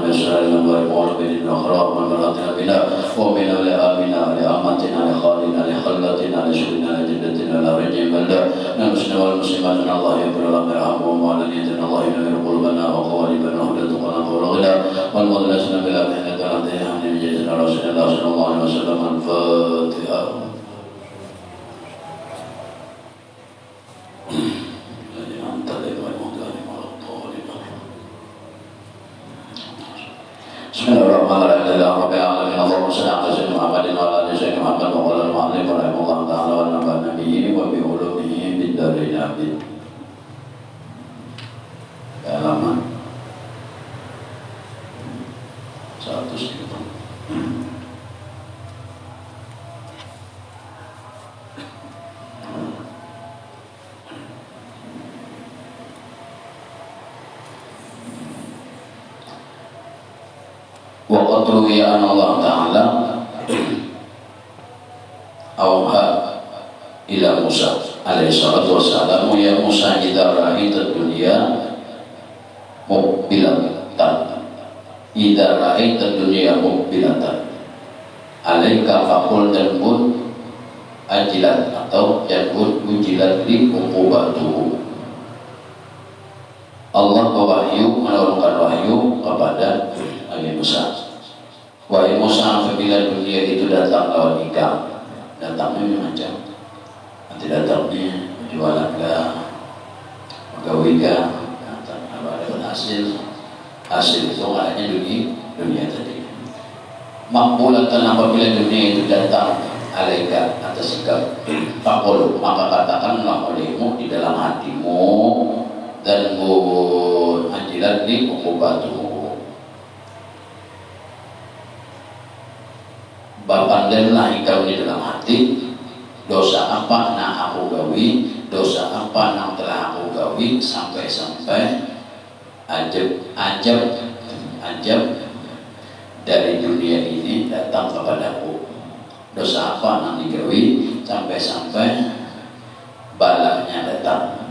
ويسر والمعون بدين الأخلاق والمراتنا بنا ومنا لآمنا لأمتنا لخالنا لخلتنا لشرنا لجدتنا لرجيم الله نمسنا والمسلمات من الله يغفر لنا ويرحمهم وعلى نيتنا الله ينير قلوبنا وقوالبنا وهدتنا ورغنا والمدلسنا بلا محنة عليها من جيدنا رسول الله صلى الله عليه وسلم. الفاتحة. Bismillahirrahmanirrahim. Allahumma shalli ala sayyidina Muhammadin wa ala ali sayyidina Muhammad wa ala al-mu'allim wa rahimahullah ta'ala wa nafa'ana nabiyyi wa bi ulumihi bid darain amin. Halaman 100. Wa qad ruwiya an Allah Ta'ala awha ila Musa alaihi salatu wassalam, ya Musa idza ra'aita dunya muqbilatan idza ra'aita dunya muqbilatan alaika faqul tanbun ajilat atau tanbun ujilat li uqubatuhu. Allah berwahyu, menurunkan wahyu kepada Nabi Musa. Wahai Musa, apabila dunia itu datang lawan nikah, datangnya macam nanti datangnya jualan kah, pegawai kah, ada hasil itu maknanya dunia tadi. Makbulatan, apabila dunia itu datang alaika atas sikap fakul, maka katakanlah olehmu di dalam hatimu dan ajilat li uqubatuhu, bapandanlah engkau di dalam hati dosa apa nak aku gawi, dosa apa yang telah aku gawi, sampai ajab dari dunia ini datang kepadaku. Dosa apa yang digawi sampai balanya datang.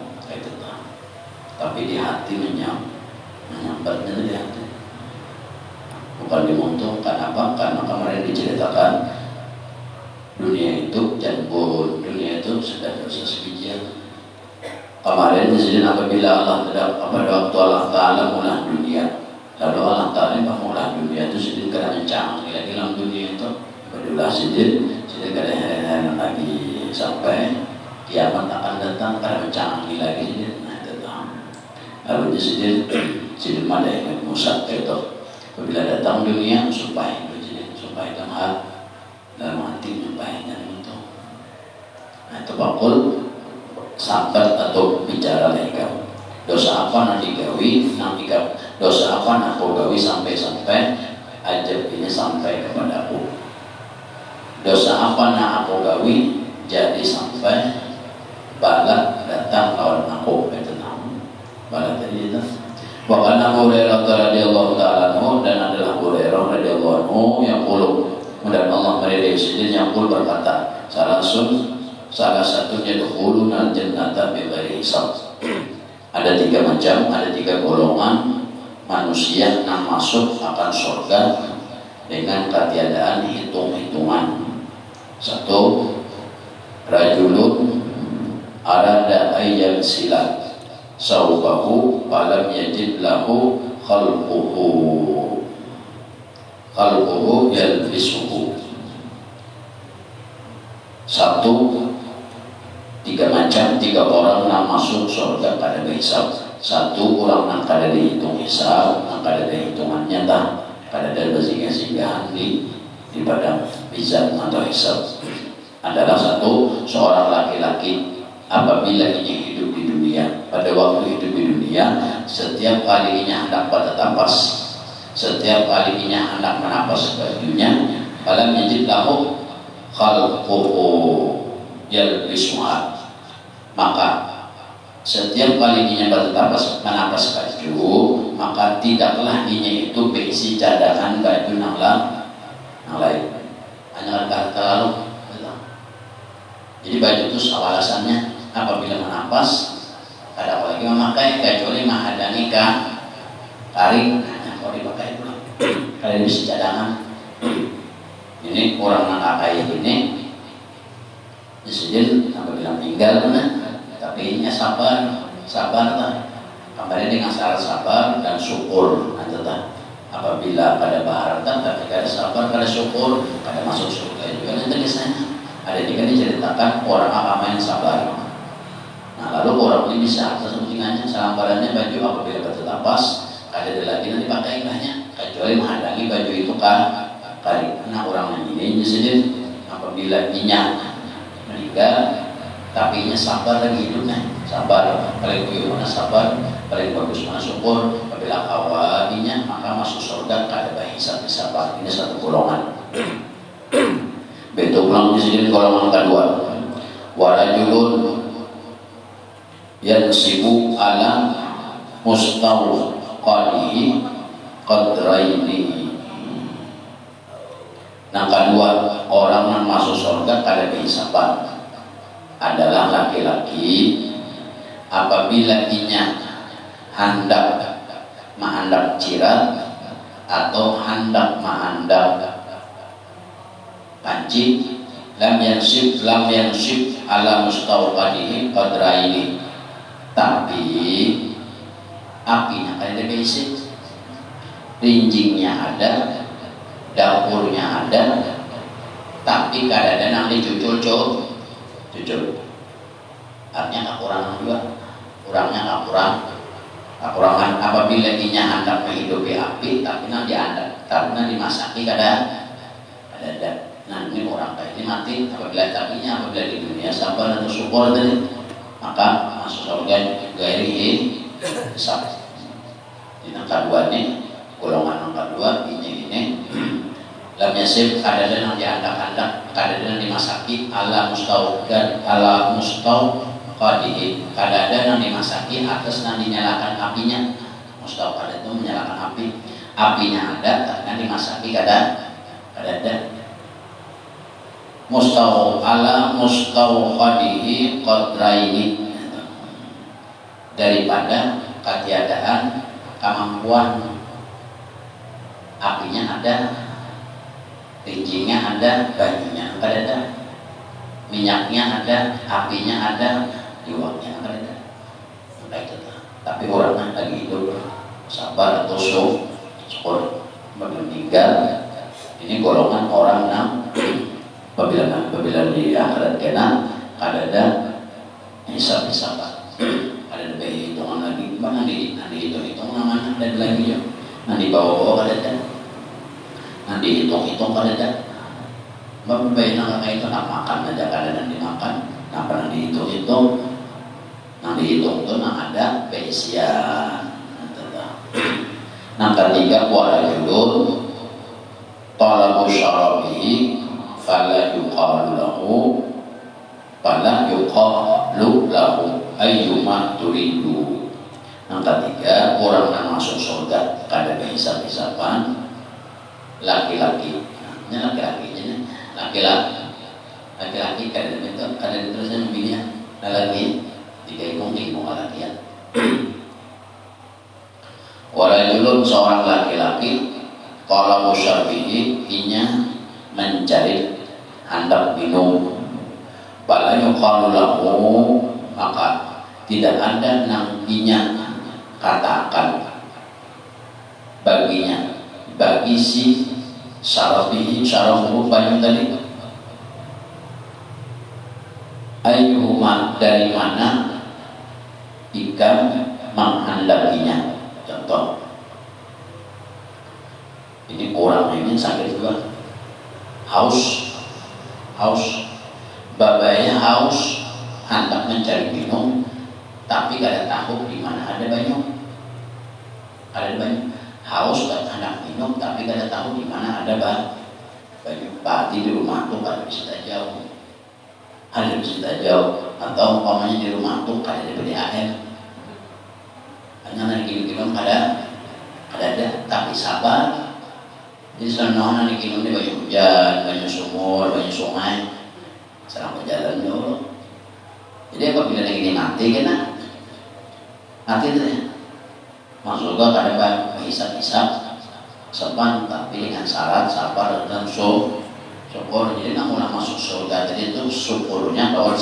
Tapi di hati menyambatnya di hati, bukan dimunculkan. Apa? Karena kemarin diceritakan dunia itu janbun, dunia itu sudah dosa sebijian. Kemarin disini apabila Allah pada waktu Allah Ta'ala mulah dunia, lalu Allah Ta'ala mulah dunia itu sedih karena canggih lagi dalam dunia itu berdulah sedih kada lagi sampai kiamat akan datang karena canggih lagi sedih. Lalu disini malaikat Musa itu apabila datang dunia supaya dalam hati supaya untuk itu bakul sabar atau bicara lengkap. Dosa apa nanti gawi, dosa apa nak kau gawi sampai ajab ini sampai kepadaku. Dosa apa nak aku gawi jadi sampai balak datang lawan aku. Pada tadi itu, bahkan Abu Hurairah radhiyallahu taala anhu, dan adalah Abu Hurairah radhiyallahu anhu yang qulu, dan Allah meridai sidin yang qul berkata, salah satunya dukhulun al-jannata bighairi hisab. Ada 3 macam, ada 3 golongan manusia yang masuk akan surga dengan ketiadaan hitung-hitungan. 1, rajulun arada ayyan silat saubahu falam yajid lahu khalquhu yalbisuhu. 1, 3 macam, 3 orang yang masuk surga pada hisab. 1 orang yang kada dihitung hisab, yang kada dihitungan nyata, kada ada singgah-singgahan di padang mizan atau hisab. Adalah seorang laki-laki apabila ia hidup di dunia, pada waktu hidup di dunia, setiap kali ia hendak pada tapas, setiap kali ia hendak menapas bajunya, falam yajid lahu khalquhu yalbisuha, maka setiap kali ia pada tapas menapas baju, maka tidaklah ia itu berisi cadangan baju yang lain, hanya kata lalu. Jadi baju itu alasannya apabila menapas ada apa lagi memakai kecuali menghadani tarik, kalau dipakai pulang. kalian bisa cadangan. Ini orang yang kakai ini disini apabila meninggal tapi ini sabar lah. Kemarin dengan syarat sabar dan syukur nanti. Apabila pada baharatan tapi kada sabar, kada syukur, kada masuk surga juga nanti biasanya. Ada juga diceritakan orang agama yang sabar. Nah lalu orang ini bisa atas kepentingannya salambarannya baju apabila bertetapas kada ada lagi nanti pakai banyak kecuali menghadangi baju itu kali. Nah orang ini disini apabila inya meninggal tapi inya sabar lagi hidupnya, sabar paling kuyuh mana sabar, paling bagus mana syukur. Apabila awalnya maka masuk surga kada bahisab sabar. Ini satu golongan. Betul ulang di sini golongan kedua. Warajulun yansibu ala mustawqadihi qadraini. Nah kedua orang yang masuk surga kada bahisaban adalah laki-laki apabila inya hendak menghandap cirat atau hendak menghandap panci, lam yansib ala mustawqadihi qadraini, tapi apinya kan ada basic, rinjingnya ada, dapurnya ada, tapi kadang-kadang nanti cucul artinya kekurangan juga, kurangnya kekurangan apabila inya hendak menghidupi api tapi nanti ada, tapi nanti masaki kada. Nah ini orang kayak ini mati apabila di dunia sabar atau syukur tadi maka masuk surga gairi hisab. Yang kedua ini golongan yang kedua ini lam yasib kadang yang diandak-andak, kadang dimasaki ala mustawqadihi, kadang yang dimasaki atas yang dinyalakan apinya. Mustawqad itu menyalakan apinya ada, kadang dimasaki kadang ada. Mustawqadihi qadraini, daripada ketiadaan kemampuan, apinya ada, rinjingnya ada, banyunya ada, minyaknya ada, apinya ada, diwaknya ada. Tapi orangnya lagi hidup sabar atau syukur meninggal. Ini golongan orang yang apabila di akhirat kena ada hisab ada hitungan lagi, mana nanti hitung namanya ada lagi ya, nanti bawa ada. Nanti hitung kada. Bapak nangka itu nak makan aja kada nanti makan. Napa nanti hitung tuh nak ada besia. Nah ketiga warajulun talabu syarabihi fala yuqalu lahu ayyuma turidu. Yang ketiga orang yang masuk surga kada hisab-hisaban. Laki-laki kada diterusnya mobilnya lagi dihitung laki ya. Warajulun seorang laki-laki kalau musyarbihi inya mencari hendak minum, bala yuqalu lahu maka tidak ada nang inya katakan baginya, bagi si syarafuhu banyak tadi ayyuhuma dari mana ikan menghendakinya. Contoh ini orang ini sakit juga, haus babanya haus hendak mencari minum tapi kada tahu di mana ada banyu, haus hendak minum tapi kada tahu di mana ada banyu. Berarti di rumah tuh kada bisa jauh, atau umpamanya di rumah tuh kada diberi air, hanya nanti minum kada ada, tapi sabar. Jadi selama nanti minum di banyu hujan, banyu sumur, banyu sungai, serang berjalan dulu. Jadi apabila ini mati kena mati tu ya. Maksudnya kada hisab-hisab sepan, tapi dengan syarat sabar dan syukur. Jadi namun masuk surga tadi itu syukurnya lawan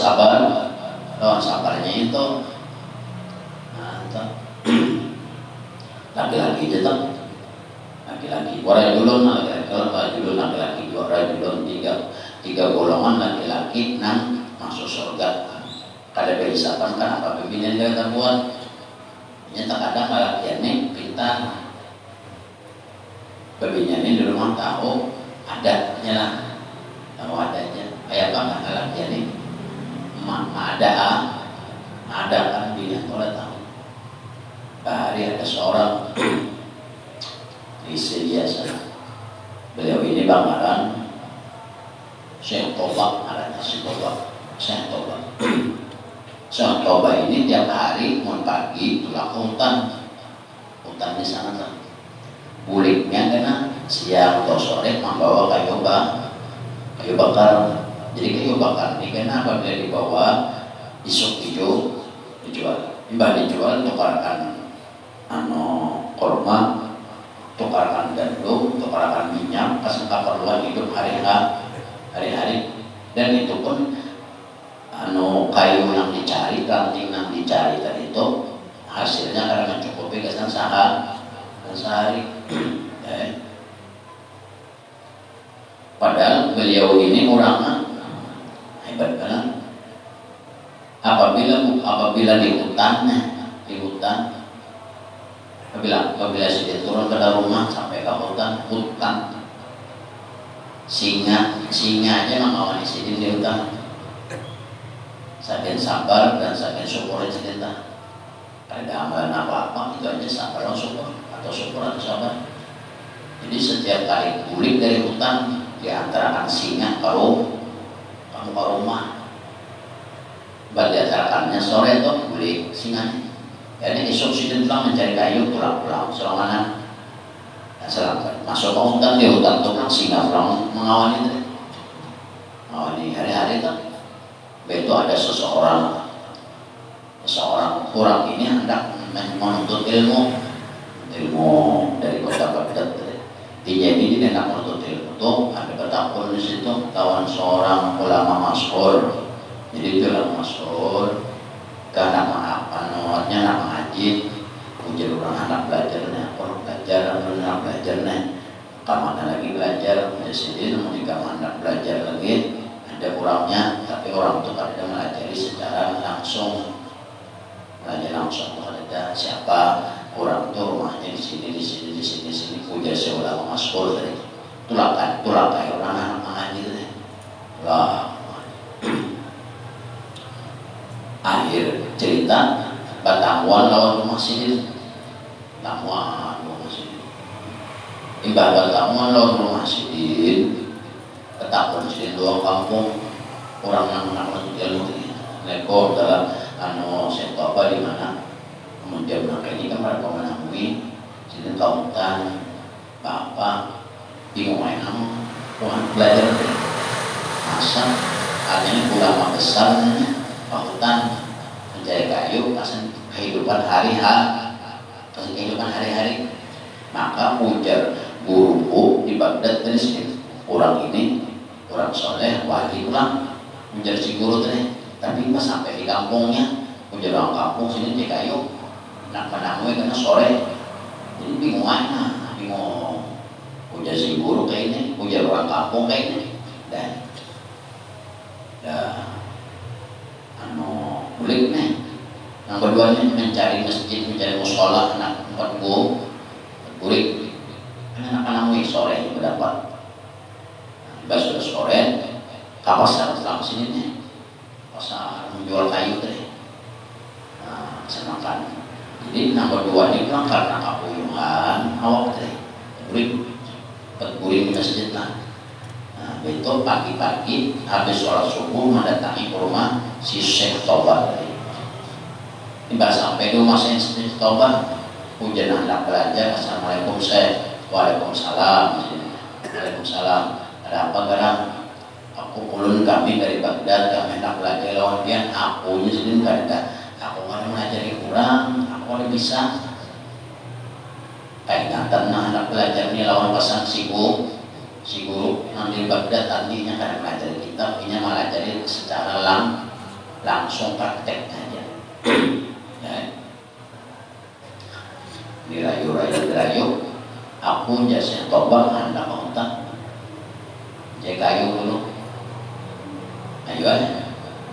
sabarnya itu. Nah, laki-laki aja tuh, laki-laki warajulun laki-laki warajulun tiga golongan laki-laki nang masuk surga. Kada berisapan kan apa pimpinan kita buat. Nyata kadang laki-laki pintar. Babinya ini di rumah tahu ada lah, tahu adanya. Kayak apa kan laki-laki ada kan bina kalau tahu. Hari ada seorang istri biasa. Beliau ini banggaran Syekh Toba, adanya Syekh Toba. Syekh Toba ini tiap hari mau pagi pulang ke hutan di sana kan. Buliknya karena siang atau sore membawa kayu bakar. Jadi kayu bakar ini kenapa bila dibawa isuk hijau dijual. Imbah dijual tukarkan korma, tukarkan gandum, tukarkan minyak, kasih keperluan hidup hari-hari. Dan itu pun kayu yang dicari, ranting yang dicari tadi itu hasilnya karena mencukupi kesan sehari. Padahal beliau ini orangnya hebat banget. Apabila di hutan, apabila sudah turun ke rumah sampai ke hutan, singa aja mengawani sidin di hutan. Saking sabar dan saking syukur cerita. Ada amalan apa-apa itu aja sabar atau syukur atau sabar. Jadi setiap kali bulik dari hutan di antara singa kalau kamu ke rumah, diantarakannya sore itu bulik singa. Jadi esok sidin pulang mencari kayu pulang serangan. Masuk ke hutan, di hutan itu kan singa pulang mengawani hari-hari itu. Begitu ada seseorang orang ini hendak menuntut ilmu dari kota Baghdad. Dia ini hendak menuntut ilmu tuh ada bertakun di situ kawan seorang ulama masyhur. Jadi itu ulama masyhur karena namanya nak ngaji ujar orang anak belajarnya kamana lagi belajar di sini namun jika anak belajar lagi ada kurangnya, tapi orang itu kada mengajari secara langsung. Ada siapa orang itu rumahnya di sini puja seulama masyhur tadi. Itulah kayak orang anak mengaji tadi. Akhir cerita batamuan lawan rumah sidin. Imbah batamuan lawan rumah sidin. Ketakut sidin dua kampung orang yang menuntut ilmu ini. Lekor dalam Syekh Toba di mana kemudian mereka ini kan mereka menangui sidin kautan bapak bingung main Tuhan belajar masa adanya ulama besar kautan mencari kayu pasan kehidupan hari-hari. Maka ujar guruku di Baghdad dari sini orang soleh wali pulang ujar si guru tadi. Tapi pas sampai di kampungnya ujar orang kampung sini di kayu nak menangui karena sore jadi bingung ujar si guru kayak ini ujar orang kampung kayak ini dan bulik nih yang keduanya mencari masjid mencari musola anak tempat bulik karena menangui sore berdapat pas sudah sore kapasan setelah sini nih pasar menjual kayu tadi. Senangkan. Jadi nomor 2 ini pulang karena kapuyuhan awak tadi. Buring di masjid lah. Besok pagi-pagi habis sholat subuh mendatangi ke rumah si Syekh Toba tadi. Tiba sampai di rumah Syekh Toba, hujan anak belajar. Assalamualaikum Syekh. Waalaikumsalam. Waalaikumsalam. Ada apa kadang? Aku ulun kami dari Baghdad, kami hendak belajar lawan dia. Aku nya sendiri nggak ada. Aku nggak ada mengajari kurang. Aku ada bisa. Kaingatan nah anak belajar ini lawan pesan si guru nanti Baghdad tadinya karena belajar kitab ini malah jadi secara langsung praktek aja. Ya. Dirayu aku jasa tobat anda kontak jadi kayu dulu ayo aja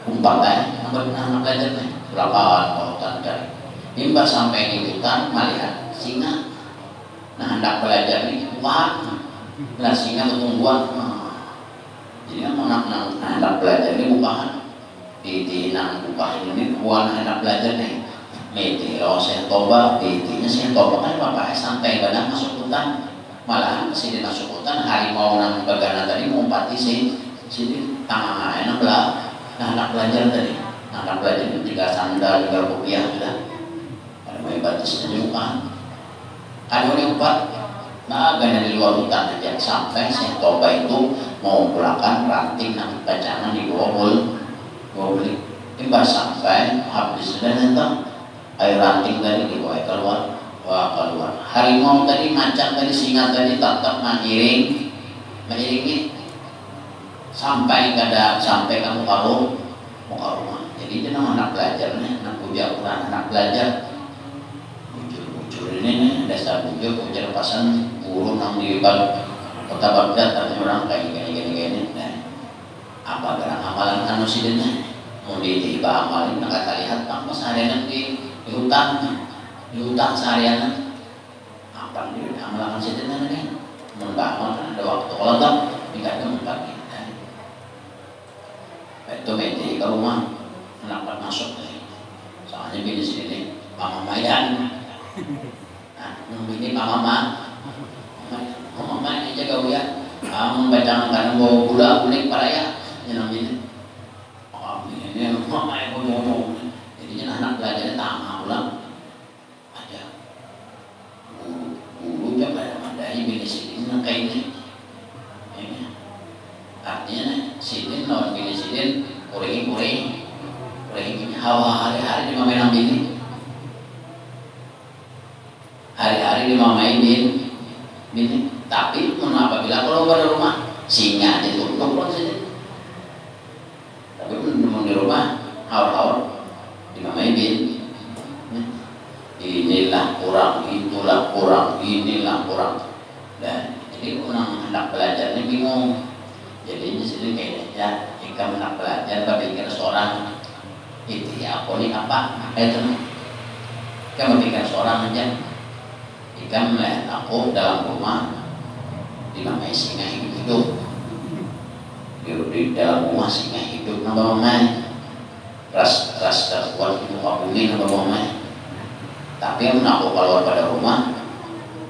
umpang aja anak belajar nih lapangan kontak cari imbas sampai di hutan melihat singa. Nah, hendak belajar nih, wah, nah singa ketungguan. Jadi hendak belajar ini bukan di nang bukan ini bukan hendak belajar nih. Meti kalau saya toba, metinya saya toba kan bapaknya santai badan masuk hutan. Malahan sini masuk hutan harimau nang bagana tadi ngumpati sini tangan enak lah. Nah, hendak belajar tadi, hendak belajar itu juga sandal juga rupiah sudah. Ada mau batisnya juga. Ada yang empat, nah dari luar hutan aja sampai saya toba itu mau pulakan ranting nang bacangan di bawah beli tiba sampai habis sudah tentang air ranting tadi dibawa keluar harimau tadi macan tadi singa tadi tetap mengiringi sampai kamu mau ke rumah. Jadi dia anak belajar nih anak puja Quran anak belajar bujur ini dasar bujur pasan guru nang di kota Baghdad ada orang kayak gini nah, apa gerak amalan anu sidenya mau ditiba amalin nggak lihat kamu seharian di hutan seharian apa di amalan sidenya nih membangun ada waktu kalau tak tidak ada pagi itu meja ke rumah kenapa masuk soalnya di sini mama mayan nah ini mama aja kau ya membaca karena bawa gula kuning paraya yang ini mama yang ngomong jadinya anak belajarnya tak ulang aja guru coba ada ini sini kayak ini artinya sidin lawan bini sidin kuring hawa hari-hari di mamain bini hari-hari di mamain bini tapi apabila kalau pada rumah singa ditutup pun sidin tapi pun di rumah haur-haur di mamain bini inilah kurang itulah kurang inilah kurang dan jadi orang hendak belajar ini bingung. Jadi di sini kayaknya jika menak belajar berpikir seorang itu ya aku ini apa itu jika berpikir seorang aja jika melihat aku dalam rumah dinamai singa hidup di dalam rumah singa hidup nama mamai ras kuat itu kabumi nama mamai tapi yang aku keluar pada rumah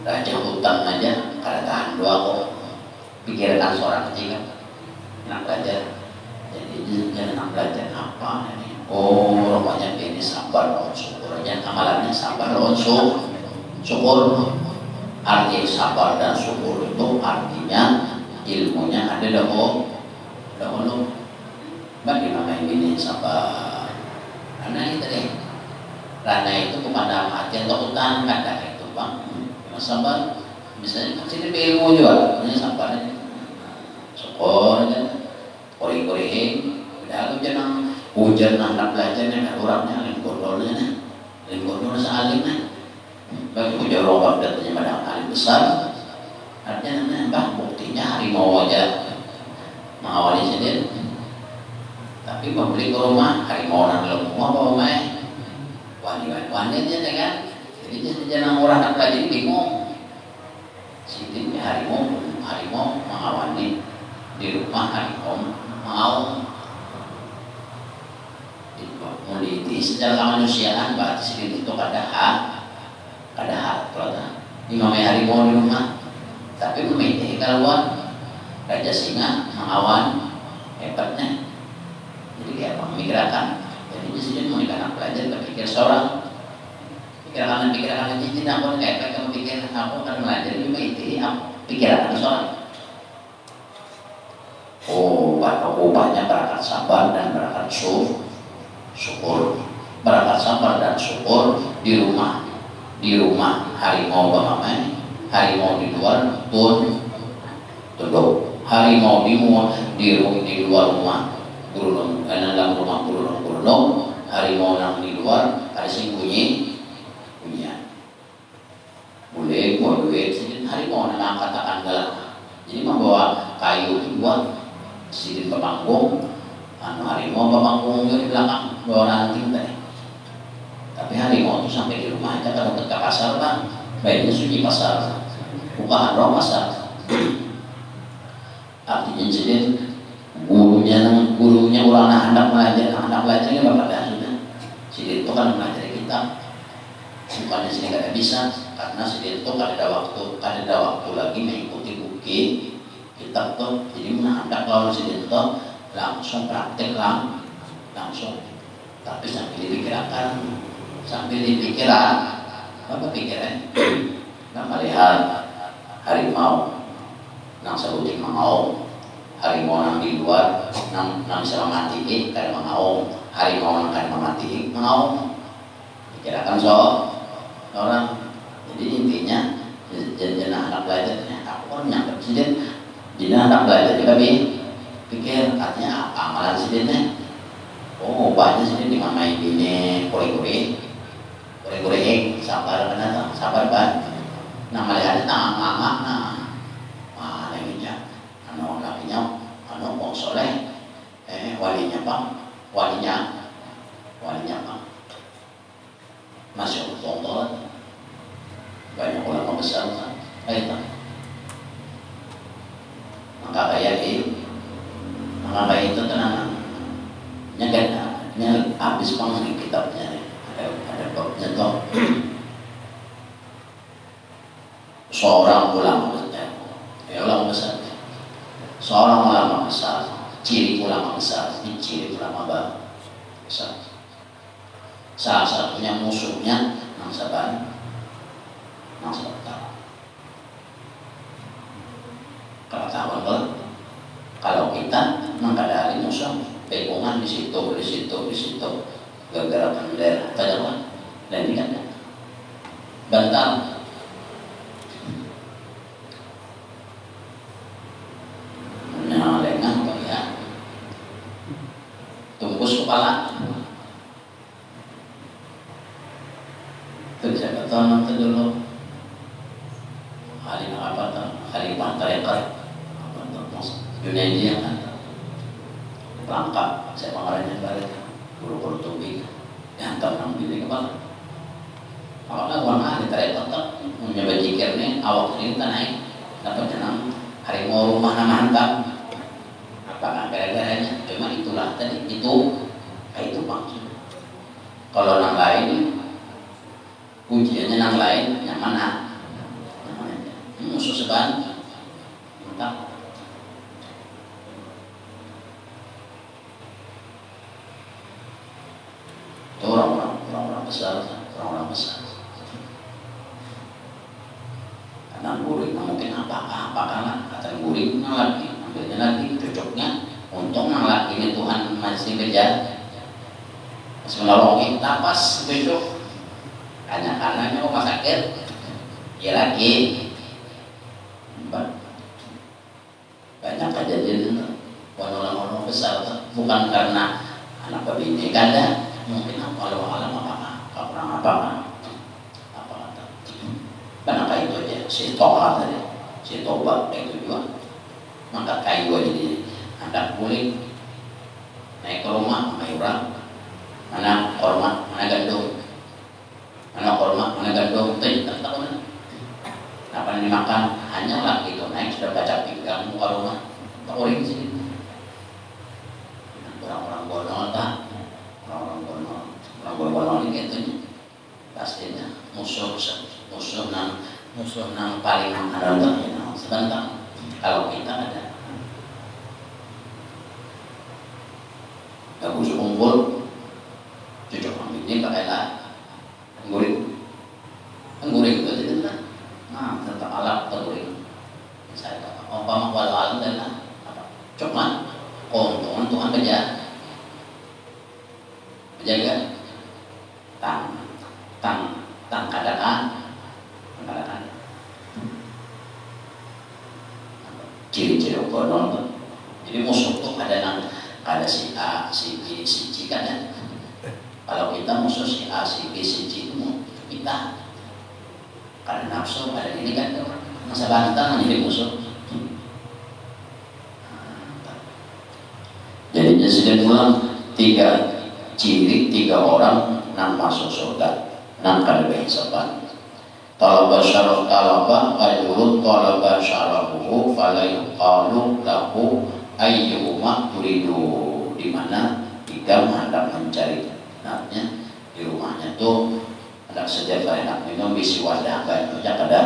raja hutan aja karena tahan dua kok pikirkan seorang kecil kan nak belajar jadi jangan belajar apa ini rupanya ini sabar loh syukur aja amalannya sabar loh syukur arti sabar dan syukur itu artinya ilmunya ada dahulu bagaimana ini sabar karena itu deh karena itu kepada mati atau hutan kadang itu bang sabar misalnya sini ilmu juga punya sabarnya syukur kan kori-kori udah aku jangan hujan anak belajarnya kan orangnya lain gondol sealimnya bagi hujan rombak datanya pada alim besar artinya bah buktinya harimau aja mengawali sendiri tapi membeli ke rumah harimau orang lemah bawa main wani aja kan jadi jangan orang anak belajar bingung sini harimau mengawali di rumah harimau mau meneliti secara kemanusiaan berarti sedikit itu ada hak kalau imamnya harimau di rumah tapi memilih keluar raja singa mengawan hebatnya jadi kayak memikirkan jadi di sini mau anak belajar berpikir seorang pikiran cincin aku kayak kamu pikir aku akan belajar memilih pikiran seorang banyak berangkat sabar dan berangkat syukur berangkat sabar dan syukur di rumah harimau bagaimana harimau di luar tunduk, harimau di luar rumah gurulung, dalam rumah gurulung, harimau yang di luar ada sing bunyian boleh buat duit sedikit harimau yang katakan dalam jadi membawa kayu buat sedikit pemanggung harimau pemanggung di belakang bawa ranting tadi. Tapi harimau itu sampai di rumah aja kalau ke pasar kan baiknya suci pasar bukan roh pasar. Artinya jadi gurunya ulang anak belajarnya bapak dah sudah jadi itu kan belajar kita bukannya sini nggak bisa karena sini itu ada waktu lagi mengikuti buku kitab tuh jadi menghadap kalau sini itu langsung praktek langsung tapi sambil dipikiran apa pikiran nah melihat harimau nang sabuting mangaung harimau nang di luar nang bisa mati karena mangaung harimau nang kan mati mangaung pikirkan orang jadi intinya jadi anak belajarnya aku kan nyangkep sih jadi anak belajar juga pikir artinya apa amalan sih oh banyak sih dengan main ini kore-kore sabar kan sabar kan nah melihatnya tangan nah mana ini ya anu lakinya anu wong soleh walinya bang Masya Allah banyak ulama besar kan maka kayak itu tenang nyakitnya habis pang di kitabnya ada babnya toh seorang ulama besar seorang ulama besar ciri ulama besar ini ciri ulama besar salah satunya musuhnya nang sabar kalau kita mengkadari musuh pegongan di situ gara-gara bendera kajawan dan ini kan bantal lengah ya tungkus kepala itu bisa kata nanti dulu hari tarekat dunia ini yang ada pelangkap saya pengarangnya balik guru-guru tubing yang tenang pilih kepala apakah orang ahli tarekat mencoba jikir nih awak ini kita naik dapat jenang harimau rumah nama hantam apakah gara-garanya cuma itulah tadi itu maksud kalau yang lain ujiannya yang lain yang mana musuh seban mantap itu orang-orang besar karena guring mungkin apa-apa kata guring lagi ambilnya lagi cocoknya untung nang lagi ini Tuhan masih kerja masih menolongin tapas besok karena rumah sakit ya lagi banyak kejadian orang-orang besar bukan karena anak babine kada mungkin kalau alam apa kenapa itu aja si toha tadi si toba itu juga maka kayu jadi anak kulit naik ke rumah mayura mana korma mana gandum mana gandum itu tak mana apa yang dimakan hanya lagi itu naik sudah baca pinggang ke rumah tak boleh di sini orang-orang bonol ini gitu pastinya musuh nang paling ada sebentar kalau kita ada gak busuk kumpul cocok ini pakai lah guring itu aja nah tentang alat guring saya umpama walau alam dan apa cuma keuntungan Tuhan menjaga tang kadakan ciri-ciri konon. Jadi musuh tuh ada si A, si B, si C kan ya. Kalau kita musuh si A, si B, si C itu kita karena nafsu ada ini kan masa bantang jadi musuh. Jadi presiden ulang 3 ciri 3 orang yang masuk surga nang kada behisaban. Talaba syaraf talaba ajurun talaba syarafuhu fala yuqalu lahu ayyuma turidu, di mana jika hendak mencari anaknya di rumahnya tuh hendak sejahtera enak minum bisi wadah banyaknya kada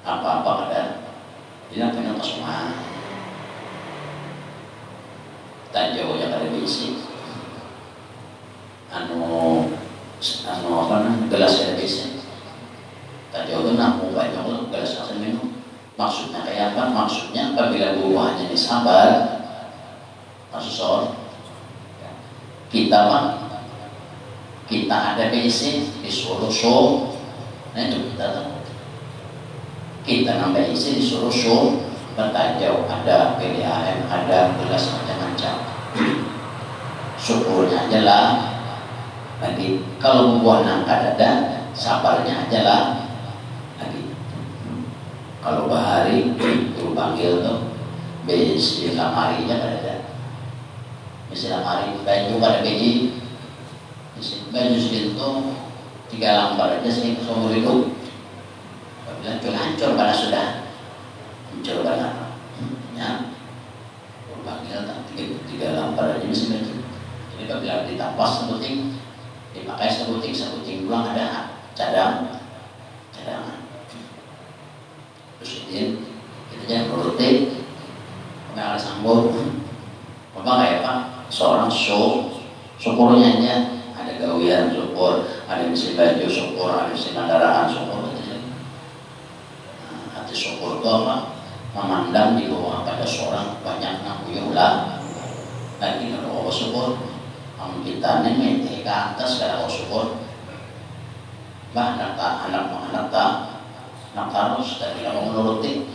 apa-apa kada tidak pengen pas rumah tak jauh yang kada bisi anu apa namanya gelas kada bisi tak jauh tuh namu banyak gelas asal minum. Maksudnya kayak apa? Maksudnya apabila buahnya disabar maksud soal kita mah kita ada bisi disuruh show, nah itu kita nambah isi disuruh show bertajau ada PDAM ada gelas macam-macam syukurnya aja lah lagi kalau buah nangka ada sabarnya aja lah lagi kalau bahari itu panggil tuh besi lamarinya ada besi lamari baju pada biji baju segitu 3 lembar aja sih seumur hidup. Bilang jual hancur pada sudah hancur banget ya panggil 3 lembar aja bisa baju. Jadi apabila ditapas sebuting dipakai sebuting pulang ada cadangan terus itu jangan menuruti nggak ada sambung apa kayak apa seorang syukurnya aja ada gawian syukur, ada besi baju syukur, ada besi kendaraan syukur. Hati syukur itu apa? Memandang di bawah pada seorang banyak nakuyulah lagi kalau syukur kamu kita nih ke atas kalau syukur bah anak harus dan tidak mau menuruti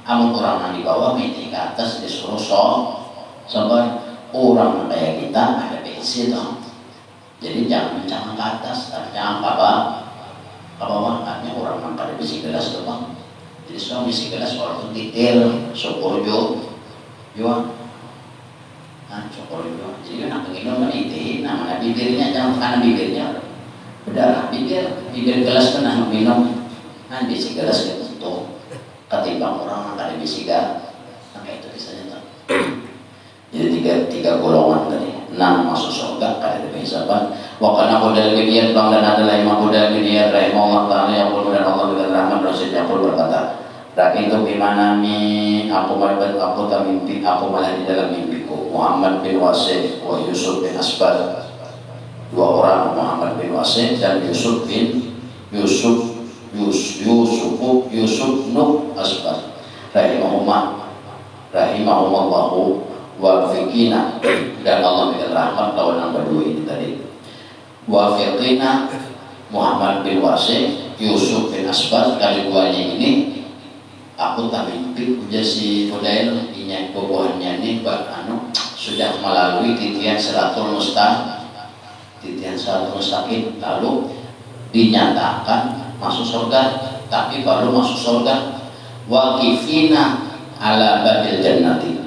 amun orang yang di bawah meti ke atas disuruh sampai orang kayak kita ada besi dong. Jadi jangan ke atas, tapi jangan ke bawah. Artinya orang yang pada besi gelas itu bang. Jadi semua besi gelas walaupun detail syukur juga. Syukur juga. Jadi nak minum kan itu, namanya bibirnya jangan tekanan bibirnya. Berdarah bibir gelas kan nak minum. Besi gelas itu tuh ketimbang orang yang pada besi gelas. Maka itu kisahnya tuh. Jadi tiga golongan tadi 6 masuk surga kada dihisaban. Wa kana qadal gedian bang dan adalah imam qadal gedian rahimahullah taala yang qul dan Allah dengan rahmat rasul yaqul berkata rakitu bimana aku melihat aku tak mimpi aku malah di dalam mimpiku Muhammad bin Wasif wa Yusuf bin Asbad, 2 orang Muhammad bin Wasif dan Yusuf Nuh Asbad rahimahumullahu wafiqina dan Allah berikan rahmat tahun yang kedua ini tadi wafiqina Muhammad bin Wasif Yusuf bin Asbad kali duanya ini aku tak mimpi ujar si Fudail inyak bubuhannya ini sudah melalui titian siratul mustaqim lalu dinyatakan masuk surga tapi baru masuk surga waqifina ala babil jannati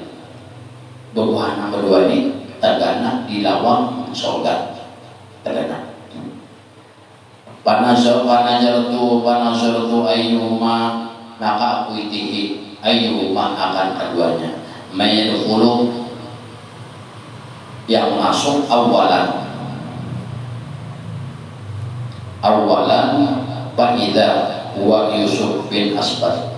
bubuhan yang kedua ini tergana di lawang surga tergana panazartu ayyuma maka aku itihi ayyuma akan keduanya mayadkhulu yang masuk awalan Fa'idha wa Yusuf bin Asbad.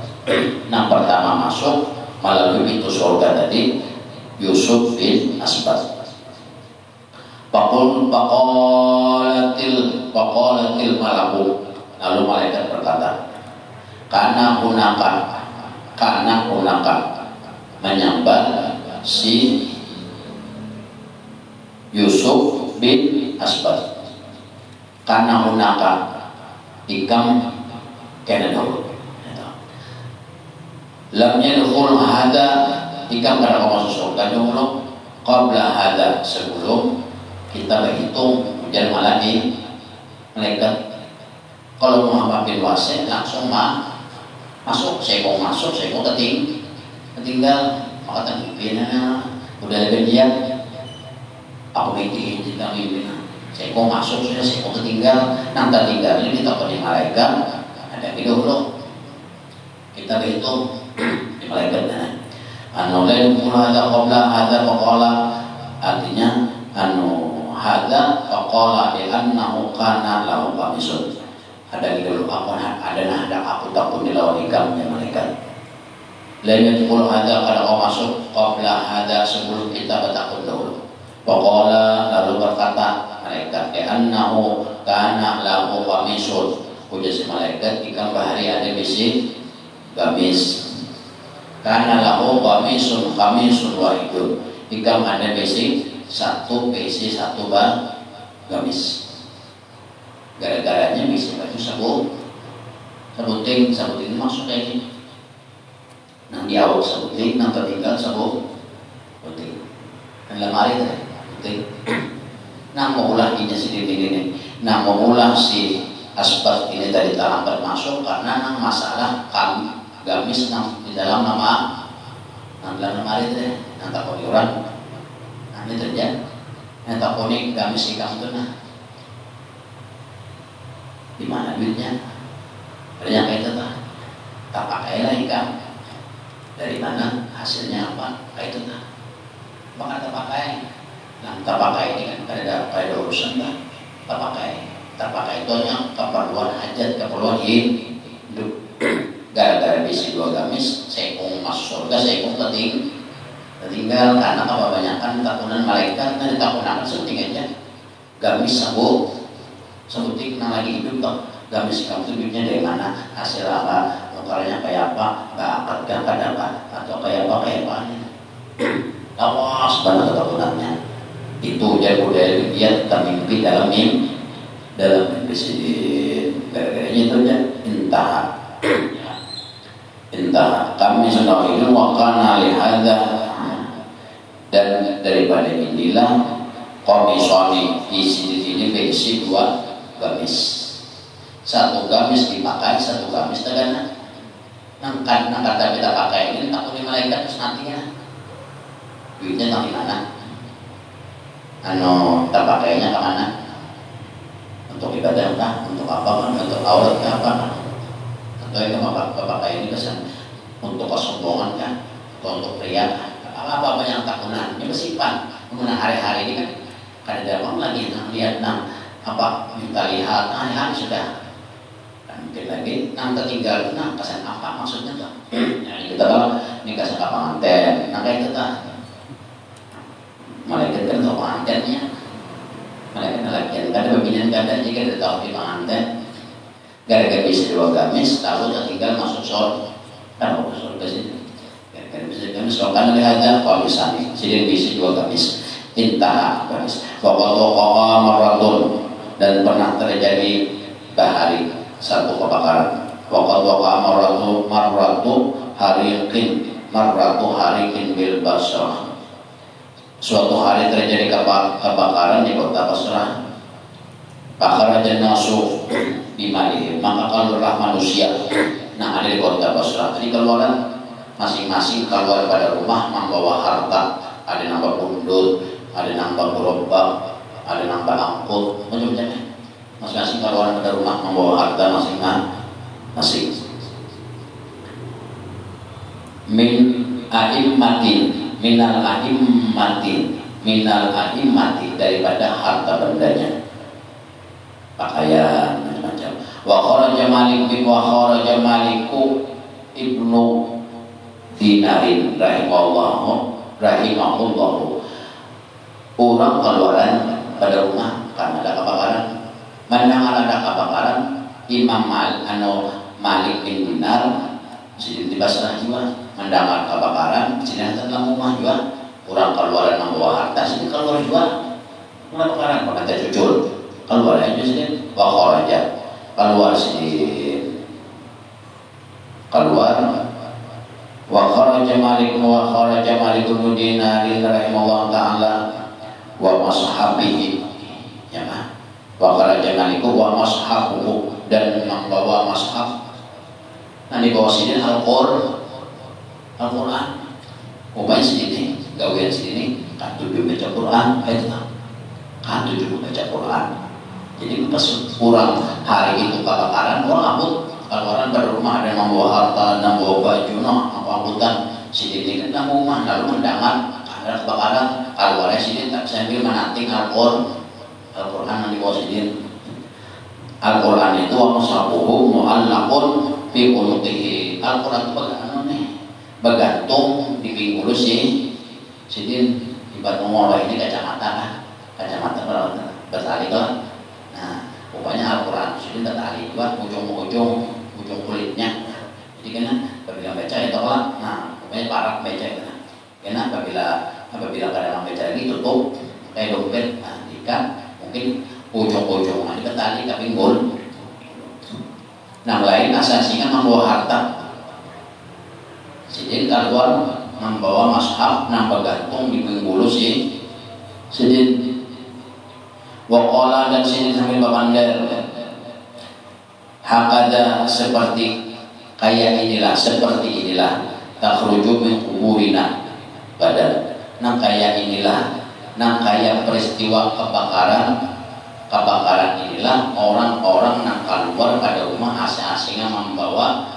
Yang pertama masuk melalui pintu surga tadi Yusuf bin Asbad. Faqalatil malaku, lalu malaikat berkata, karena hunaka menyambat si Yusuf bin Asbad. Karena hunaka ikam kena dahulu. lam yadkhul hada jika pada masuk surga dulu qabla hada sebelum kita berhitung kemudian malah di malaikat. Kalau Muhammad bin Wasil langsung masuk, saya mau ketinggal maka pimpinannya udah lebih dia aku bikin kita pimpinannya saya mau masuk sudah saya mau ketinggal nanti tinggal ini kita di malaikat ada video loh kita berhitung di malaikatnya anu lain pula ada qabla hada faqala artinya anu hada faqala bi annahu kana lahu qamisun ada gitu ada aku takut dilawan ikam ya malaikat lain pula hada kada kau masuk qabla hada sebelum kita bertakut dahulu faqala lalu berkata malaikat bi annahu kana lahu qamisun ujar si malaikat ikam bahari ada bisi gamis karena lahu qamisun wahidun ikam ada besi satu gamis gara-garanya besi baju sabuting masuk kayak gini nang di awal sabuting nang tertinggal sabuting dan lemari sabuting nang mau ulah ini sendiri ini nang mau ulah si asbab ini tadi terlambat masuk karena nang masalah gamis nang di dalam nama lemari itu nang tak orang nang itu aja nang tak gamis ikam itu nah di mana duitnya ternyata itu tak pakai lah ikam dari mana hasilnya apa itu nah maka tak pakai nang tak pakai ini kan ada urusan lah tak pakai itu hanya keperluan hajat keperluan hidup gara-gara bisi dua gamis sekung masuk surga sekung tertinggal karena kebanyakan takunan malaikat dan takunan sebuting aja gamis sebuting nang lagi hidup toh gamis kamu itu duitnya dari mana hasil apa nukarnya kayak apa nggak akad apa atau kayak apa awas banget takunannya itu budaya dia termimpi dalam mimpi sendiri gara-garanya itu aja entah kami sudah itu wakana lihada dan daripada inilah komisoni isi di sini berisi dua gamis satu gamis dipakai satu gamis tegana nangkat kita pakai ini takut di malaikat terus nantinya duitnya tak di mana tak pakainya kemana untuk ibadah kah untuk apa untuk aurat kah apa atau yang pakai ini kesan untuk kesombongan kan atau untuk pria apa yang takunan ini bersifat kemudian hari-hari ini kan kadang-kadang lagi lihat apa minta lihat hari-hari sudah dan mungkin lagi tertinggal kesan apa maksudnya tuh jadi kita kalau ini kesan apa pengantin kayak kita malaikat kan tahu pengantinnya malaikat lagi ada pembinaan kadang jika ada tahu di pengantin gara-gara bisa dua gamis lalu tertinggal masuk surga kan masuk surga sini gara-gara bisa gamis kan lihatnya kalau misalnya sini bisa dua gamis intah gamis waqaqa maratun dan pernah terjadi bahari satu kebakaran waqaqa maratu hariqin bil Basrah suatu hari terjadi kebakaran di kota Basrah Akhrajan nasu bimalihim maka keluarlah manusia nah ada di kota Basrah jadi keluaran masing-masing keluar pada rumah membawa harta ada nambah bundut ada nambah gerobak ada nambah angkut macam-macam masing-masing keluar pada rumah membawa harta masing-masing min a'immatin minal a'immati daripada harta bendanya pakaian macam-macam wa kharaja Maliku ibnu Dinarin rahimahullah orang keluaran pada rumah karena ada kebakaran mendengar ada kebakaran Imam Malik bin Dinar di Basrah juga mendengar kebakaran sini dalam rumah juga orang keluaran membawa harta sini keluar juga kebakaran maka tercucul keluar aja sini wakor aja keluar sini keluar Malik wa kharaja Malik bin Dinar rahimahullah taala wa mashabihi ya mah wa kharaja Malik wa mashabuhu dan membawa mashab. Nah di bawah sini Al-Quran upaya sini gawean sini kan tujuh baca Quran kan tujuh baca Quran. Jadi pas kurang hari itu kebakaran orang abut kalau orang pada rumah ada yang membawa harta dan membawa baju angkutan sini kan rumah lalu mendangan ada kebakaran kalau ada sini tak sambil menanting Al-Quran di bawah sini. Al-Quran itu wa musabuhu mu'allaqun fi unuqihi. Al-Quran itu bergantung di pinggul sini ibarat ngomong ini kacamata bertali kan. Nah rupanya Al-Quran sini tertali juga ujung kulitnya. Jadi kan apabila baca itu lah, nah rupanya parak baca itu karena apabila kadang baca lagi tutup kayak dompet. Nah jika mungkin ujung-ujung ada bertali ke pinggul. Nah lain asasinya membawa harta. Jadi keluar membawa mashab nah bergantung di pinggul sih. Jadi waqala dan sini sambil berpandar hakada seperti seperti inilah takhruju min kuburina badan. Nah kayak inilah kayak peristiwa kebakaran inilah orang-orang yang keluar pada rumah asing-asingnya membawa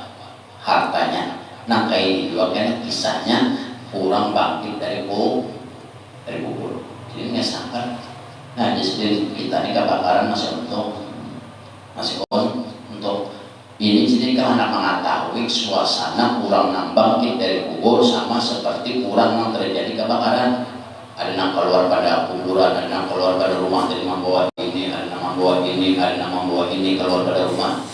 hartanya. Nah kayak ini juga kan kisahnya kurang bangkit dari kubur. Jadi nggak sangka. Nah jadi kita ini kebakaran masih untuk ini jadi karena mengetahui suasana kurang bangkit dari kubur sama seperti kurang yang terjadi kebakaran. Ada yang keluar pada kuburan, ada yang keluar pada rumah dari membawa ini, ada yang membawa ini, ada yang membawa ini keluar pada rumah.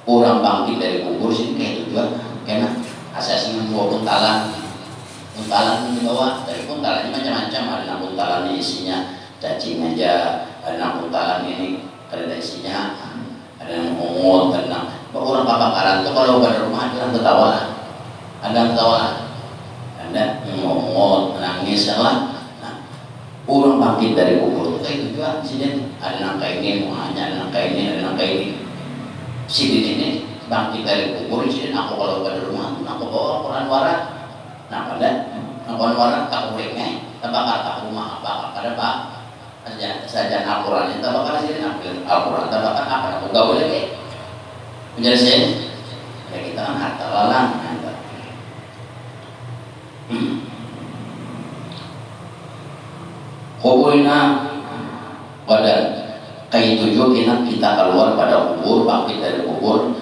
Kurang bangkit dari kubur sih kayak itu juga. Karena asasnya membawa buntalan di bawah. Dari buntalannya macam-macam. Ada yang buntalannya isinya cacing aja, ada yang buntalan ini ada isinya, ada yang mungut, ada yang orang kebakaran itu kalau pada rumah ada yang ketawa, ada ngomong, menangis lah. Nah, orang bangkit dari kubur itu juga sini ada nangka ini, ada nangka ini. Sidin ini bangkit dari kubur sini aku kalau pada rumah aku bawa Quran warat. Nah pada Quran warat tak bolehnya, terbakar tak rumah apa ada pak saja Al-Quran itu terbakar sini Al-Quran terbakar apa aku gak boleh menjelasin. Ya kita kan harta lalang. Kuburina badan kayak tujuh kita keluar pada kubur bangkit dari kubur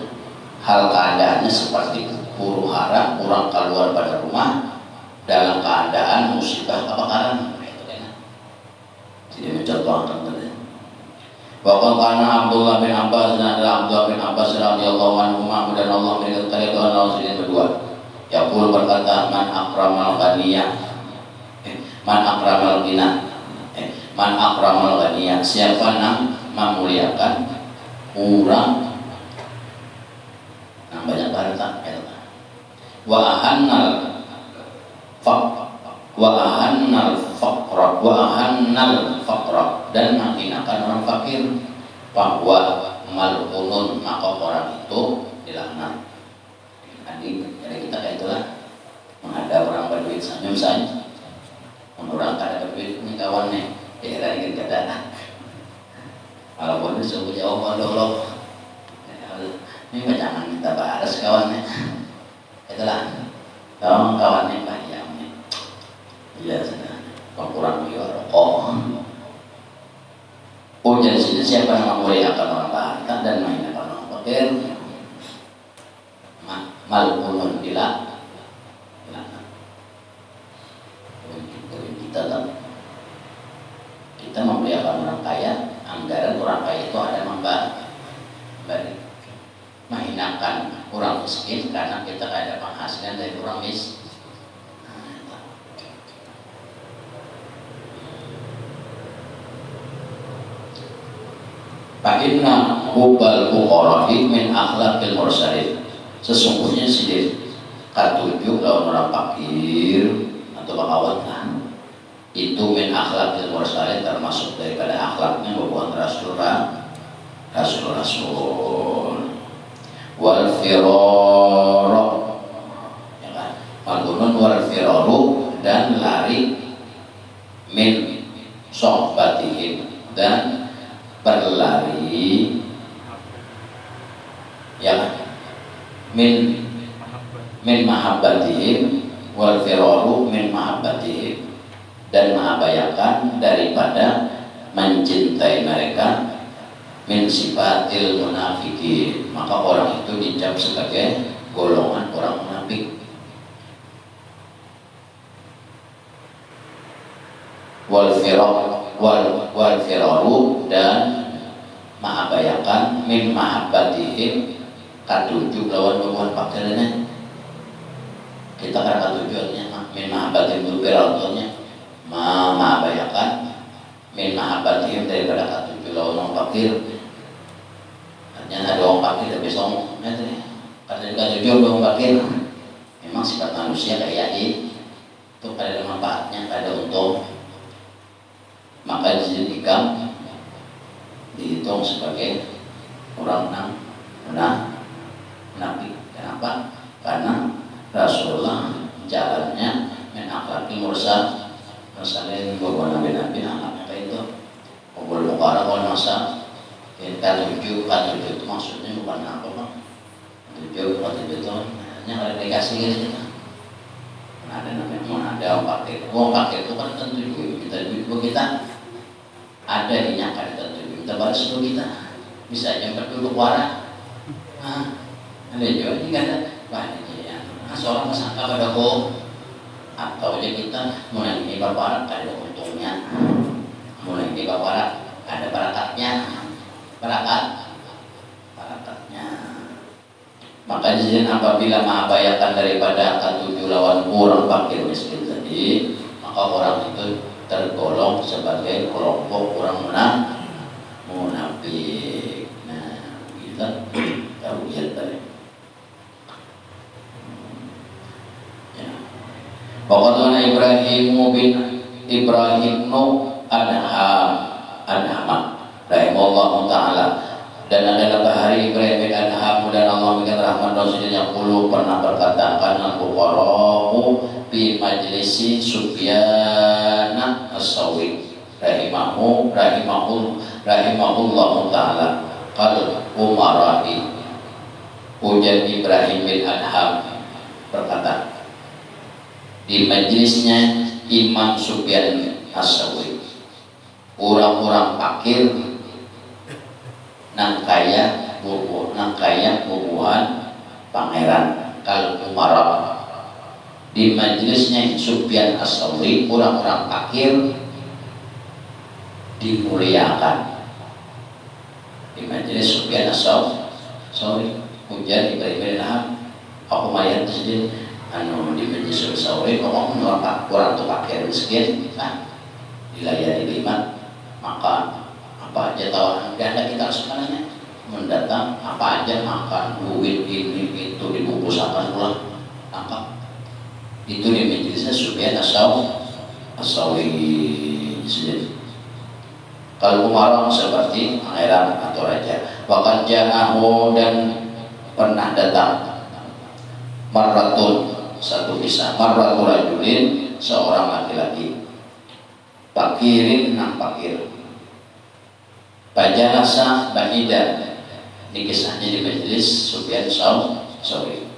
hal keadaannya seperti huru hara kurang keluar pada rumah dalam keadaan musibah kebakaran. Jadi mencontohkan tadi. Waqad kana Abdullah bin Abbas dan adalah Abdullah bin Abbas radhiyallahu anhu dan Allah mengatakan itu Allah sini berdua. Yaqul berkata man akramal ghaniyah man akramal ghina man akramal ghaniyah siapa yang memuliakan orang yang banyak harta wa ahannal faqra dan menghinakan orang fakir bahwa mal'unun maka orang itu dilaknat. Jadi kita kayak itulah menghadap orang berduit senyum saja. Orang kada berduit ini kawannya daerah ingin kada. Kalau boleh suruh jawab dulu. Ini jangan minta baras kawannya. Itulah kawannya bayamnya. Iya sudah. Kurang juga rokok. Oh jadi sini siapa yang memuliakan orang berharta dan menghinakan orang fakir? Mal'unun bila kita memuliakan orang kaya, anggaran orang kaya itu ada memberi menghinakan orang miskin karena kita ada penghasilan dari orang miskin. Fa'inna hubbal fuqara'i min akhlaqil mursalin. Sesungguhnya Katujuh lawan orang fakir atau bakawat lah. Itu min akhlakil mursalin, termasuk daripada akhlaknya bukan rasul. Wal firara, ya kan? Malunun wal firaru, dan lari min sohbatihim, dan berlari, ya kan? Min mahabbatihim, wal firaru min mahabbatihim, dan mengabayakan daripada mencintai mereka, min sifatil munafikin, maka orang itu dicap sebagai golongan orang munafik. Wal firaru, dan mengabayakan min mahabbatihim, katujuh lawan hubungan fakirnya. Kita kan katujuhnya min mahabbatihim itu firarunya mengabayakan min mahabbatihim daripada katujuh lawan fakir. Artinya ada orang fakir tapi sombong, kata jujur orang fakir. Memang sifat manusia kayak itu ada manfaatnya, ada untung. Maka dijadikan dihitung sebagai orang munafik. Kenapa? Karena Rasulullah jalannya min akhlaqil mursalin, bahwa nabi-nabi anaknya kayak itu kumpul mukara kalau masa katujuh itu maksudnya bukan apa bang, katujuh itu hanya ada dikasih gitu. Ada namanya ada uang pakai itu kan tentu juga kita ada yang akan tentu kita balas itu kita bisa aja berduduk warak. Ada juga ini kan ada banyak ya. Seorang tersangka pada atau aja kita mulai ini bapak ada untungnya, mulai ini bapak ada barakatnya. Maka izin apabila mengabayakan daripada katujuh lawan orang fakir miskin tadi, maka orang itu tergolong sebagai kelompok orang munafik. Nah, kita tahu ya tadi. Ya. Pokoknya Ibrahim Adham rahimahullah ta'ala, dan adalah bahari Ibrahim bin Adham, dan Allah memberikan rahmat Rasulullah yang puluh pernah berkatakan al-fuqara'u fi majlisi Sufyan as-Sauri rahimahullah ta'ala qal umara'i. Ujar Ibrahim bin Adham berkata di majlisnya Imam Sufyan as-Sauri, orang-orang fakir nang kaya bubuhan pangeran kal umara. Di majelisnya Sufyan as-Sauri, orang-orang fakir dimuliakan. Di majelis Sufyan as-Sauri, ujar Ibrahim bin Adham, aku mayat sendiri di majelis Sauri ngomong orang tua fakir miskin, dilayani lima, maka apa aja tawaran ganda kita harus sebenarnya mendatang, apa aja makan, duit ini itu dibungkus akan pulang tangkap. Itu di majelisnya Sufyan as-Sauri sendiri. Kalau umarang seperti pangeran atau raja. Bahkan ja'ahu, dan pernah datang marratun, satu kisah, marratu rajulin, seorang laki-laki fakirin nang fakir, Pajalasa bahidan. Ini kisahnya di majelis Sufyan Sauri.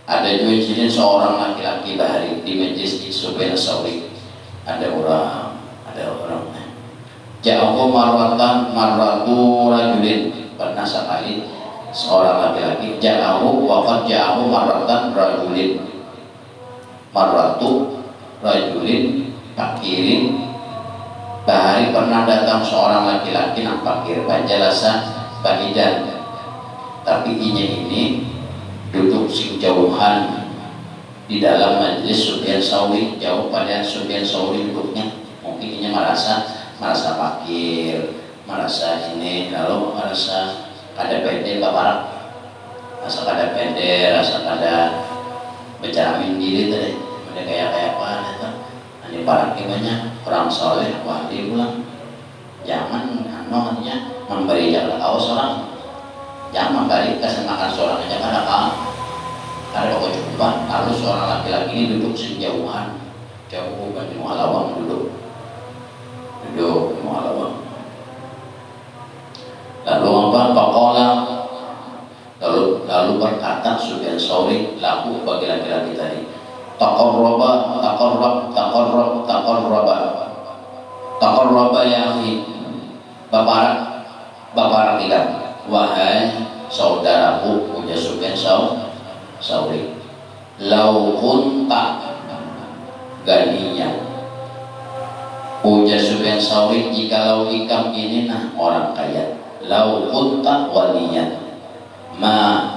Ada juga jenis seorang laki-laki bahari di majelis Sufyan Sauri. Ada orang. Ja'ahu marratu rajulin, pernah sekali seorang laki-laki ja'ahu marratan rajulin, marratu rajulin fakirin, bahari pernah datang seorang laki-laki yang fakir, bajalasa bahidan, tapi ini duduk sing jauhan di dalam majelis Sufyan Sauri, jauh pada Sufyan Sauri duduknya. Mungkin ini merasa fakir, merasa ini, lalu merasa kada pede bapak, rasa kada pede, rasa kada berceramin diri tadi, mereka kayak apa itu, ini para banyak orang soleh wali pulang, jangan artinya memberi jalan awas orang, jangan memberi kasih makan seorang aja ada kecukupan, lalu seorang laki-laki ini duduk sejauhan, jauh di mualawang duduk di mualawang. Lalu apa? Pakola lalu berkata Sufyan Tsauri laku bagi laki-laki tadi, taqarraba ya akhi, bapak tidak, wahai saudaraku, ujar Sufyan Tsauri, lau kunta ganiyan, ujar Sufyan Tsauri, jikalau ikam ini orang kaya, lau kunta waliyan ma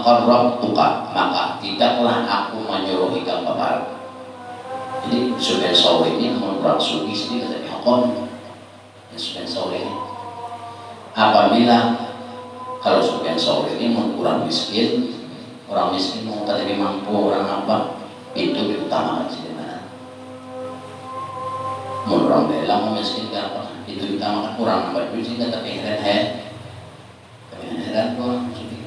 qarrabtuka, maka tidaklah aku menyuruh ikam bapak. Jadi Sufyan Tsauri ini orang sugi sendiri dari Hakon. Sufyan Tsauri ini apabila kalau Sufyan Tsauri ini orang miskin mau tadi mampu orang apa itu diutamakan sih mana. Mau orang belang miskin apa itu diutamakan, orang nambah duit sih tapi heran orang miskin.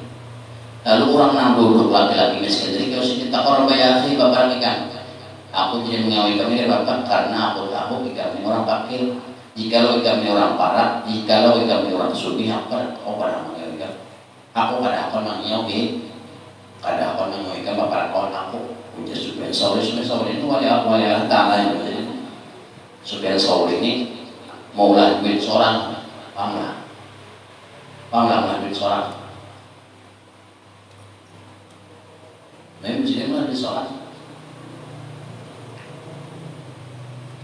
Lalu orang nambah laki-laki miskin jadi kalau sih tak orang bayar sih bapak ikan. Aku tidak mengawin kami dari bapak karena aku tahu kami orang fakir. Jikalau kami orang parah, jikalau kami orang sugi, aku pada mengawin kami. Aku pada akan mengawi, pada akan mengawi kami bapak aku. Ujar Sufyan Tsauri itu wali Allah Taala yang berjadi. Sufyan Tsauri ini maulah duit seorang, pamlah duit seorang. Memang jadi malah duit seorang.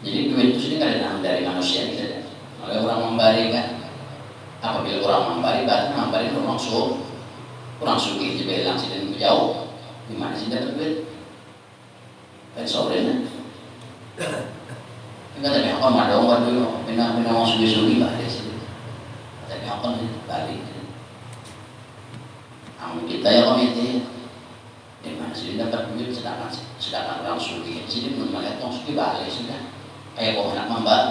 Jadi duit itu sendiri kan dari manusia saja. Oleh orang memberi kan, apabila orang memberi, berarti memberi itu orang sugi jadi bilang sih jauh. Gimana sih dapat duit? Kan sorenya. Enggak tapi aku ada orang dulu, benar mau sugi balik sih. Tapi aku balik. Amun kita ya komite, di mana sih dapat duit sedangkan orang sugi, jadi belum melihat orang sugi balik sudah. Kayak kau anak mbak,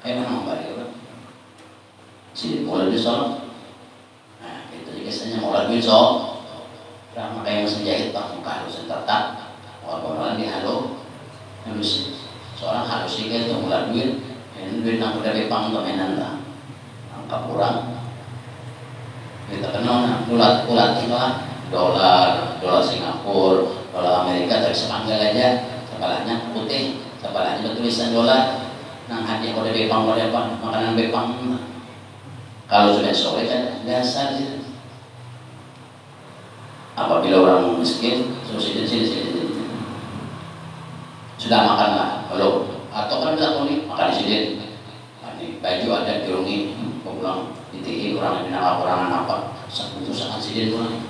kayak mana mbak dia orang, sini mulai di sana, nah itu juga biasanya mulai di sana, orang kayak mesin jahit pak, muka harus tertak, orang di halo, harus seorang harus juga itu mulai duit yang udah bepang temenan lah, angka kurang, kita kenal ulat itu lah, dolar Singapura, dolar Amerika dari sepanggal aja, kepalanya putih. Kepalanya bertulisan dolar, nang hati kode bepang makanan bepang. Kalau sudah sore kan dasar sih. Apabila orang miskin, sini. Sudah makan lah, kalau atau kan bilang ini makan di sini. Ini baju ada dirungi, pulang ditihi orang yang orang apa, itu sangat sidin pulang.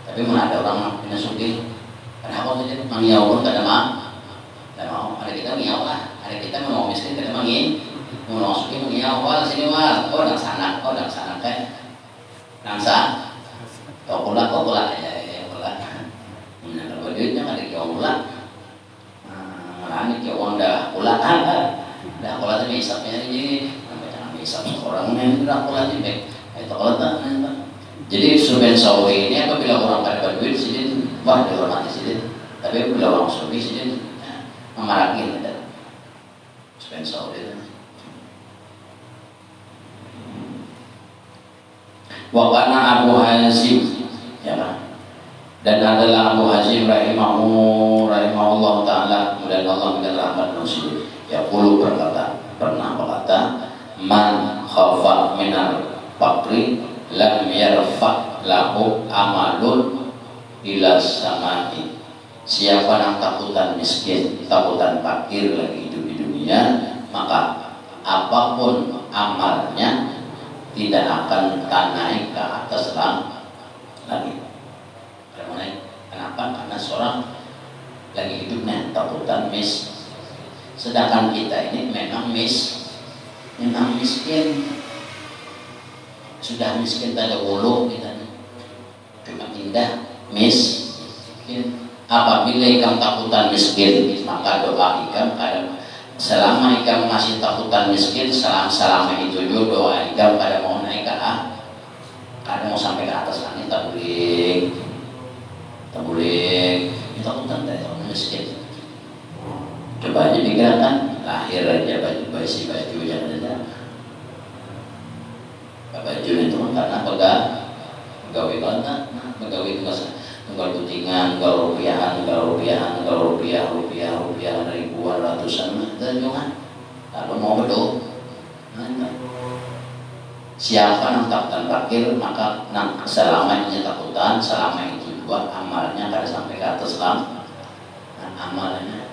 Tapi mana ada orang punya sugi, kenapa saja mangiau pun tak ada mak. Mau ada kita mengiau lah, ada kita mau miskin kita mau suki mengiau, wal sini wal, dan sana kan, nangsa, pula ya pula, kalau duitnya ada kau pula, ini kau uang dah pula tapi hisapnya ini, jangan hisap seorang ini dah pula ini, itu kalau tak, jadi Sufyan Tsauri ini apabila orang pada duit sidin, wah dihormati sidin, tapi apabila orang suki sidin memarahin ada Sufyan Tsauri. Wa kana Abu Hazim ya kan? Dan adalah Abu Hazim rahimahullah taala, kemudian Allah memberikan rahmat nusyi. Yaqulu pernah berkata, man khafa minal faqri lam yarfa lahu amalun ila samai. Siapa yang takutan miskin, takutan fakir lagi hidup di dunia, maka apapun amalnya tidak akan naik ke atas lagi. Kenapa? Karena seorang lagi hidupnya takutan sedangkan kita ini memang miskin, sudah miskin pada wulu kita cuma indah miskin. Apabila ikam takutan miskin, maka doa ikam pada selama ikam masih takutan miskin, selama itu juga doa ikam pada mau naik ke kadang mau sampai ke atas langit tak boleh, takutan dari orang miskin. Coba aja pikiran, lahir aja baju jangan ada baju itu karena pegawai kontak, pegawai tugas tunggal putingan, tunggal rupiahan, ribuan, ratusan, dan juga lalu mau betul. Siapa yang takutan parkir, maka selama ini takutan, selama itu juga amalnya kada sampai ke atas lah. Amalnya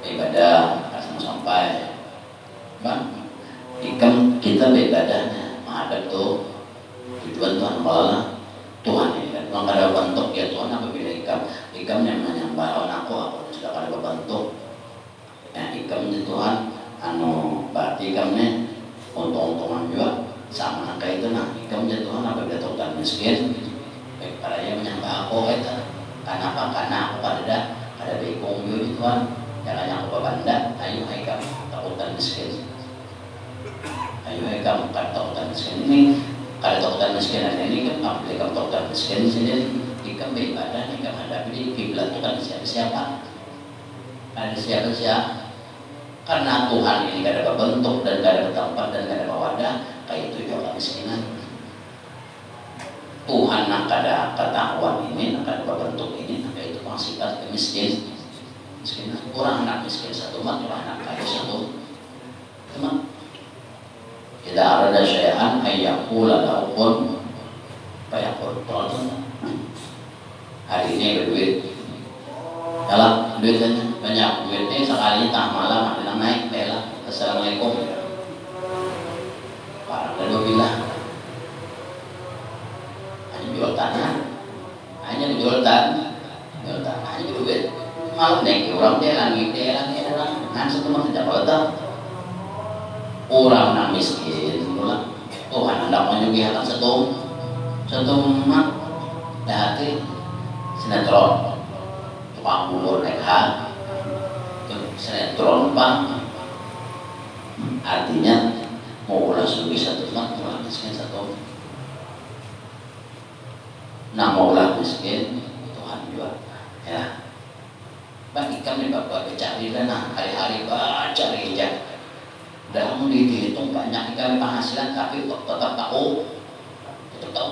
ibadah kada sampai. Bang, ikam kita beribadahnya, menghadap tuh tujuan Tuhan Allah. Tuhan ini kan, kalau ada bentuk ya Tuhan apabila ikam yang menyembah aku sudah ada bentuk ya ikam di Tuhan berarti ikamnya untung-untungan juga sama kayak itu ikam di Tuhan apabila Tuhan miskin baik para yang menyembah aku itu karena aku ada bekong juga di Tuhan jangan yang aku banda ayo ikam takutan miskin takutan miskin ini. Kalau takutan miskin ini kan apabila takutan miskin sendiri ikam beribadah ikam hadapi di kiblat itu kan siapa ada siapa karena Tuhan ini gak ada bentuk dan gak ada tempat dan gak ada wadah kayak itu juga kemiskinan. Tuhan nak ada ketahuan ini nak ada bentuk ini maka itu sifat miskin orang anak miskin satu mat orang anak kaya satu teman. Tidak ada syai'an ayyakula lahum fayaqul. Hari ini berduit dalam duitnya banyak duitnya sekali tak malam ada naik bela assalamualaikum barang lalu bilang hanya jual tanah hanya duit malam naik orang dia lagi satu mah tidak tahu orang yang miskin Tuhan hendak menyuguhkan satu mak hati sinetron tukang bulur naik sinetron bang artinya mau ulah sugi satu mak orang miskin satu mau ulah miskin Tuhan juga ya bagi kami bapak cari dana hari-hari baca rijak dalam dihitung banyak kali penghasilan tapi tetap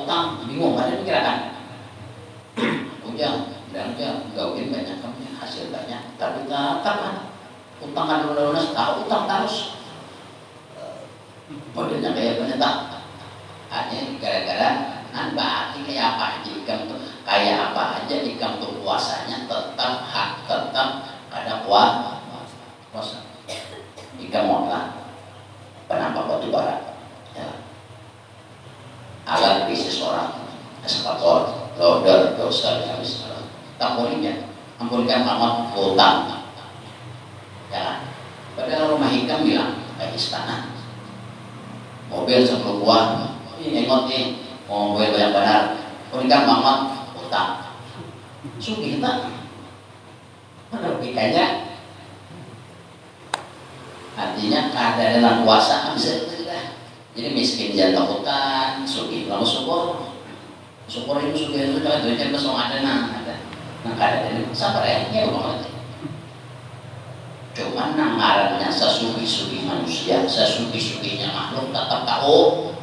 utang bingung ada pikiran ujang dan dia gawin banyak kami hasil banyak tapi tetap utang kan lunas tahu utang terus modelnya kayak penyetak hanya gara-gara berarti kayak apa aja ikam tuh puasanya tetap ada puasa ikam mutlak penambah batu bara ya. Alat bisnis orang eskavator, loader, dosa habis tampolinya ampunkan mamat utang ya padahal rumah ikam bilang kayak istana mobil sebelum buah ini engot nih mobil yang benar ampunkan mamat utang suki kita mana logikanya artinya keadaan dalam puasa bisa jadi miskin jangan takutan suki lalu syukur itu suki itu jangan duitnya besok ada keadaan ini sabar ya banget cuman ngarannya sesuki manusia sesuki-sukinya makhluk tetap tahu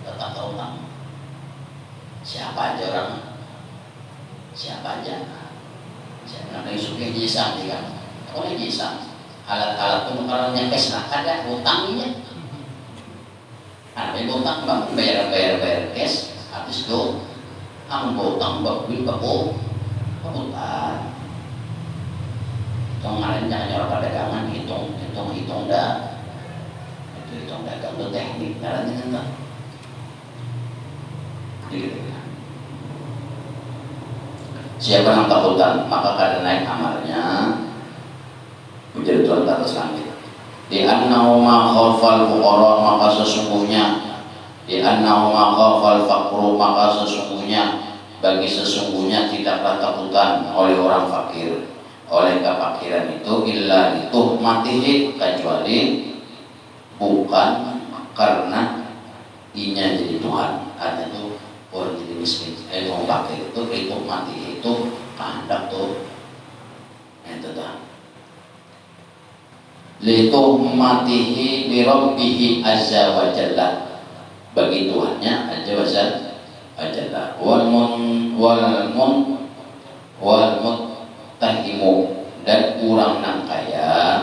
tak siapa aja namanya suki jisam kan orang jisam alat-alat penukarannya cash ada utangnya ada utang bang bayar cash habis itu utang bagus utang kemarin jangan nyorok perdagangan hitung dah itu hitung dagang itu teknik caranya kan siapa yang takutan maka kada naik amalnya menjadi Tuhan di atas langit. Di annahu ma khafal fuqara maka sesungguhnya di annahu ma khafal faqru maka sesungguhnya bagi sesungguhnya tidaklah takutan oleh orang fakir oleh kefakiran itu illa lituhmatihi, kecuali bukan karena inya jadi Tuhan. Artinya itu orang jadi miskin, mau fakir itu lituhmatihi itu kehendak tuh itu dah. Lituhmatihi bi rabbihi azza wa jalla, bagi Tuhannya azza wa jalla. Wal muttahimu, dan kurang nang kaya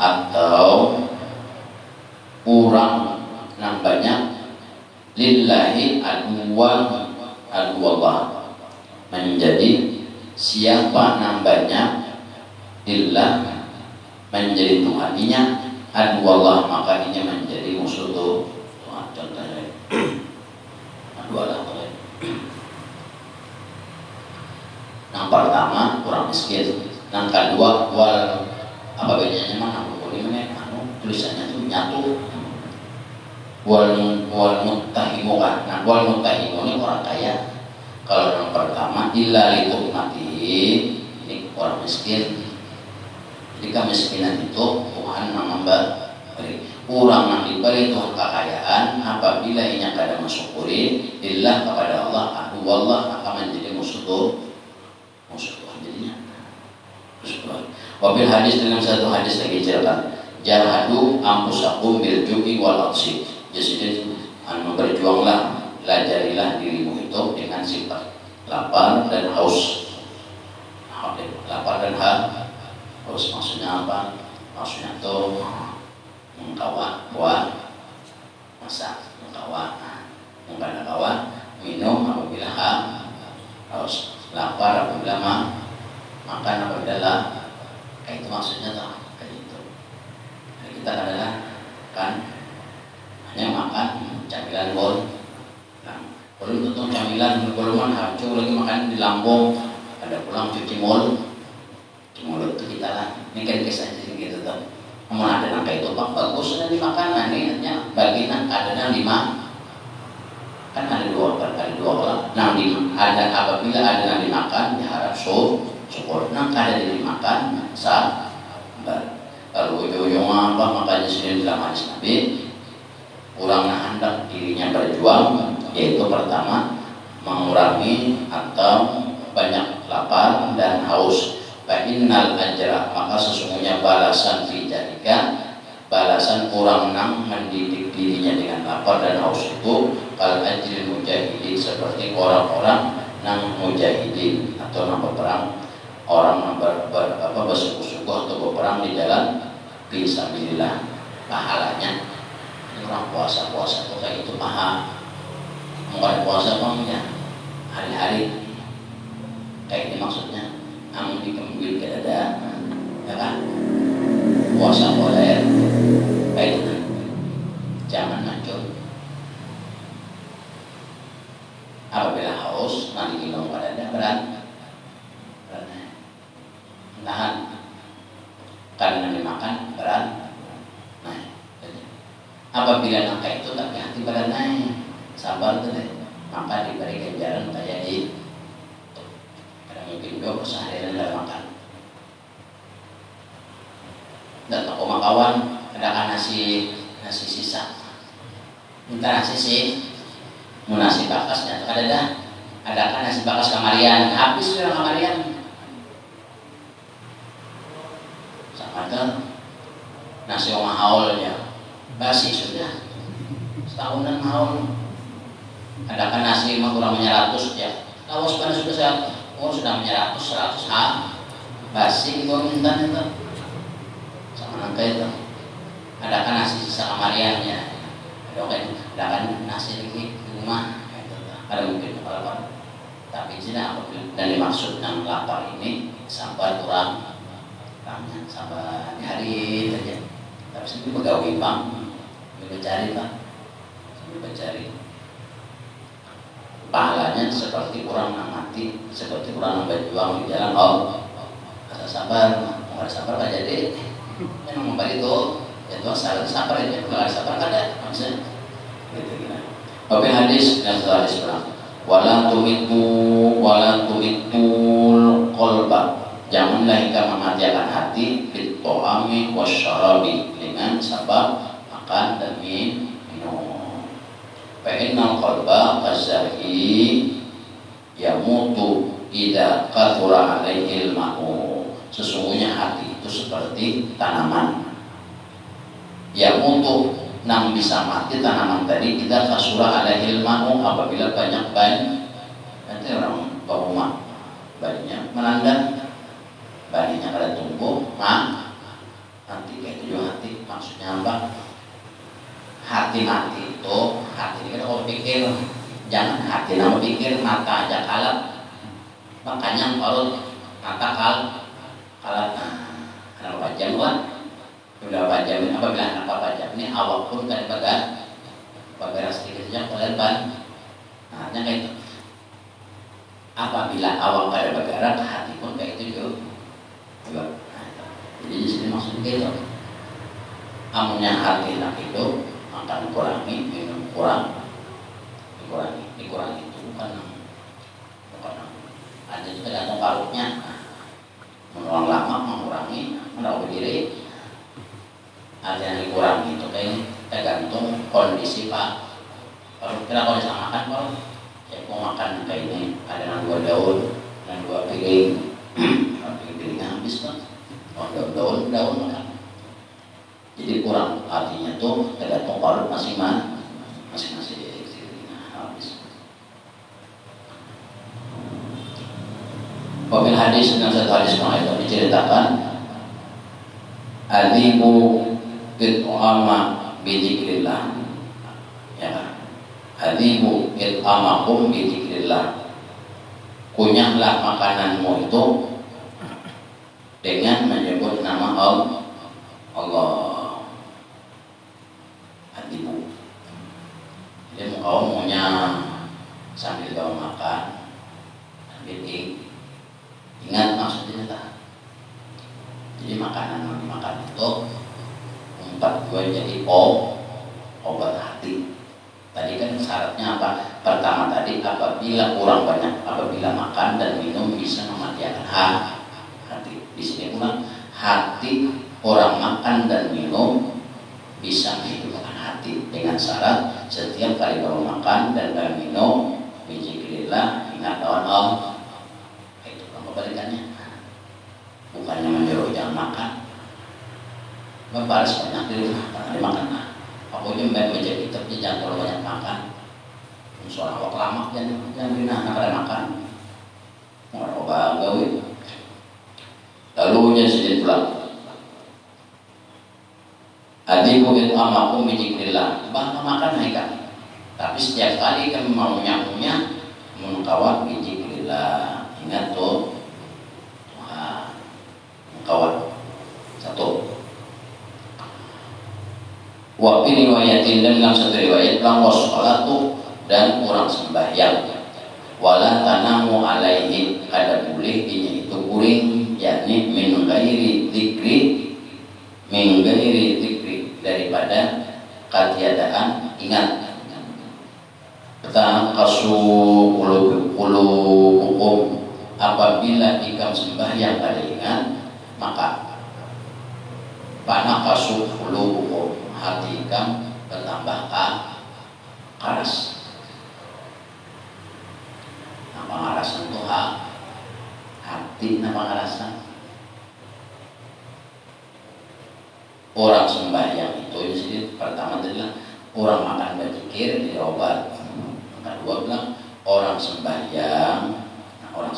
atau kurang nang banyak lillahi aduwallah, menjadi siapa nang banyak lillah, menjadi Tuhaninya aduwallah, maka ini menjadi musuh Tuhan. Contohnya aduwallah. Yang pertama kurang miskin, yang kedua wal apa bedanya mana ini tulisannya tuh nyatu wal muttahimu kan. Nah wal muttahimu ini orang kaya. Kalau yang pertama illa lituhmati, ini orang miskin. Jadi kemiskinan itu Tuhan memberi, kurang yang diberi Tuhan kekayaan apabila inya kada mensyukuri lillah kepada Allah aduwallah, akan menjadi musuh Tuhan jadinya. Wabil hadis, dengan satu hadis lagi cerita jahadu ampusakum bil ju'i wal atsi, jadi berjuanglah, pelajarilah dirimu itu dengan sifat lapar dan haus. Lapar dan haus maksudnya apa? Maksudnya tuh mengkawa buah masak, mengkawa minum apabila haus, lapar apabila makan apabila kayak itu maksudnya tuh kayak itu. Jadi kita kadang kan hanya makan camilan bol, belum tentu camilan golongan hancur lagi makan di lambung, ada pulang cuci mulut itu kita lah. Ini kan kisah gitu tuh. Namun ada nangka itu pak bagusnya dimakan, nah ini hanya bagian ada 5 kan ada dua orang. Nah ada apabila ada yang dimakan ya harap syukur. Nah ada yang dimakan sabar. Kalau ujung-ujung apa makanya sini dalam hadis Nabi orang hendak dirinya berjuang, yaitu pertama mengurangi atau banyak lapar dan haus. Fa'innal ajra, maka sesungguhnya balasan fidzalika, balasan orang nang mendidik dirinya dengan lapar dan haus itu kal ajril mujahidin, seperti orang-orang nang mujahidin atau nang berperang, orang nang bersungguh-sungguh atau berperang di jalan fisabilillah, pahalanya. Orang puasa itu kayak itu paha, bukan puasa bangnya hari-hari kayak ini maksudnya. Namun dikembali ke dada, ya kan? Puasa boleh, kayak itu jangan hancur. Apabila haus nanti minum pada dada berat, tahan karena dimakan berat. Apabila nangka itu tapi hati pada naik, sabar tuh deh, maka diberi ganjaran kayak ini. Kadang mungkin juga seharian tidak makan. Dan toko makawan ada kan nasi sisa, minta nasi sih, mau nasi bakasnya ada dah, ada kan nasi bakas kamarian, habis sudah kamarian. Sama tuh nasi oma haulnya. Basi sudah setahunan haul. Ada kan nasi mah kurangnya 100 ya. Lawas pada sudah sudah 100 basi itu minta itu sama nangka itu. Ada kan nasi sisa kamariannya. Ada kan nasi di rumah. Ada mungkin lapar. Tapi tidak dan dimaksud yang lapar ini sabar kurang, sabar hari saja. Tapi sendiri pegawai bang. Mencari pak, mencari pahalanya seperti orang yang mati, seperti orang yang berjuang di jalan Allah. Rasa sabar, mau ada sabar kan jadi memang memberi itu, ya Tuhan sabar aja, kalau ada sabar ada, maksudnya gitu gila. Tapi hadis dan setelah hadis berang, wala tumitul qalba, janganlah engkau mematikan hati bit ta'ami wasyarabi, dengan sebab makan dan minum. Fa innal qalba kazahi yamutu idza kathura alaihi al-ma'u, sesungguhnya hati itu seperti tanaman yang untuk bisa mati tanaman tadi kita kasura alaihi al-ma'u, apabila banyak banyu. Nanti orang rumah banyunya menanda, banyunya kada tumbuh nanti kayak itu juga hati. Maksudnya apa? Hati mati itu, hati ini kan orang pikir, jangan hati nama pikir, mata aja kalap, makanya parut mata kalap. Kenapa pajam kan? Udah pajam ini apabila kenapa pajam ini awak pun kan bagar sedikit saja oleh ban. Nah, kayak itu. Apabila awak pada bergerak, hati pun kayak itu juga. Nah, jadi di sini maksudnya gitu. Amunnya hati nak itu akan kurangi, minum dikurangi itu bukan ada juga tergantung parutnya. Menolong lama mengurangi, merawat diri. Ada yang dikurangi itu kayak tergantung kondisi pak. Kalau kita kondisi makan kalau saya mau makan kayak ini ada yang 2 daun dan 2 piring, piringnya habis kan, daun makan. Jadi kurang, artinya tuh tergantung parut masing-masing habis. Wabil hadis, dengan satu hadis itu diceritakan adibu it'ama bidzikrillah, ya kan? Adibu it'amakum bidzikrillah, kunyahlah makananmu itu dengan menyebut nama Allah. Adibu, jadi kau maunya sambil kau makan sambil ingat maksudnya tak. Jadi makanan yang dimakan itu 4 jadi obat hati. Tadi kan syaratnya apa? Pertama tadi apabila kurang banyak, apabila makan dan minum bisa mematikan hati. Di sini ulang, hati orang makan dan minum bisa menghidupkan hati dengan syarat setiap kali baru makan dan baru minum bizikrillah, ingat Allah. Itu kebalikannya. Bukannya menyuruh jangan makan, membalas banyak di rumah, karena dimakan lah. Aku juga menjadi kitab jangan terlalu banyak makan. Soal awak lama jangan bina nak makan. Orang obat gawe. Lalu nya sedih pulang. Adiku itu amakum bidzikrillah. Bangga makan mereka. Tapi setiap kali kami mau nyamunya mengkawat bidzikrillah. Ingat tuh. Kawan satu. Wa fi riwayatin, dan dalam satu riwayat bilang wassalatu, dan orang sembahyang wala tanamu alaihi, ada boleh ini itu kuring, yakni min ghairi dzikri, daripada ketiadaan ingat. Pertama kasu hukum, apabila ikam sembahyang pada ingat, maka panah kasu hukum, hati ikam bertambah keras. Nama ngarasan itu hati, nama ngarasan. Orang sembahyang itu jadi pertama adalah orang makan berzikir jadi obat. Kedua bilang orang sembahyang, orang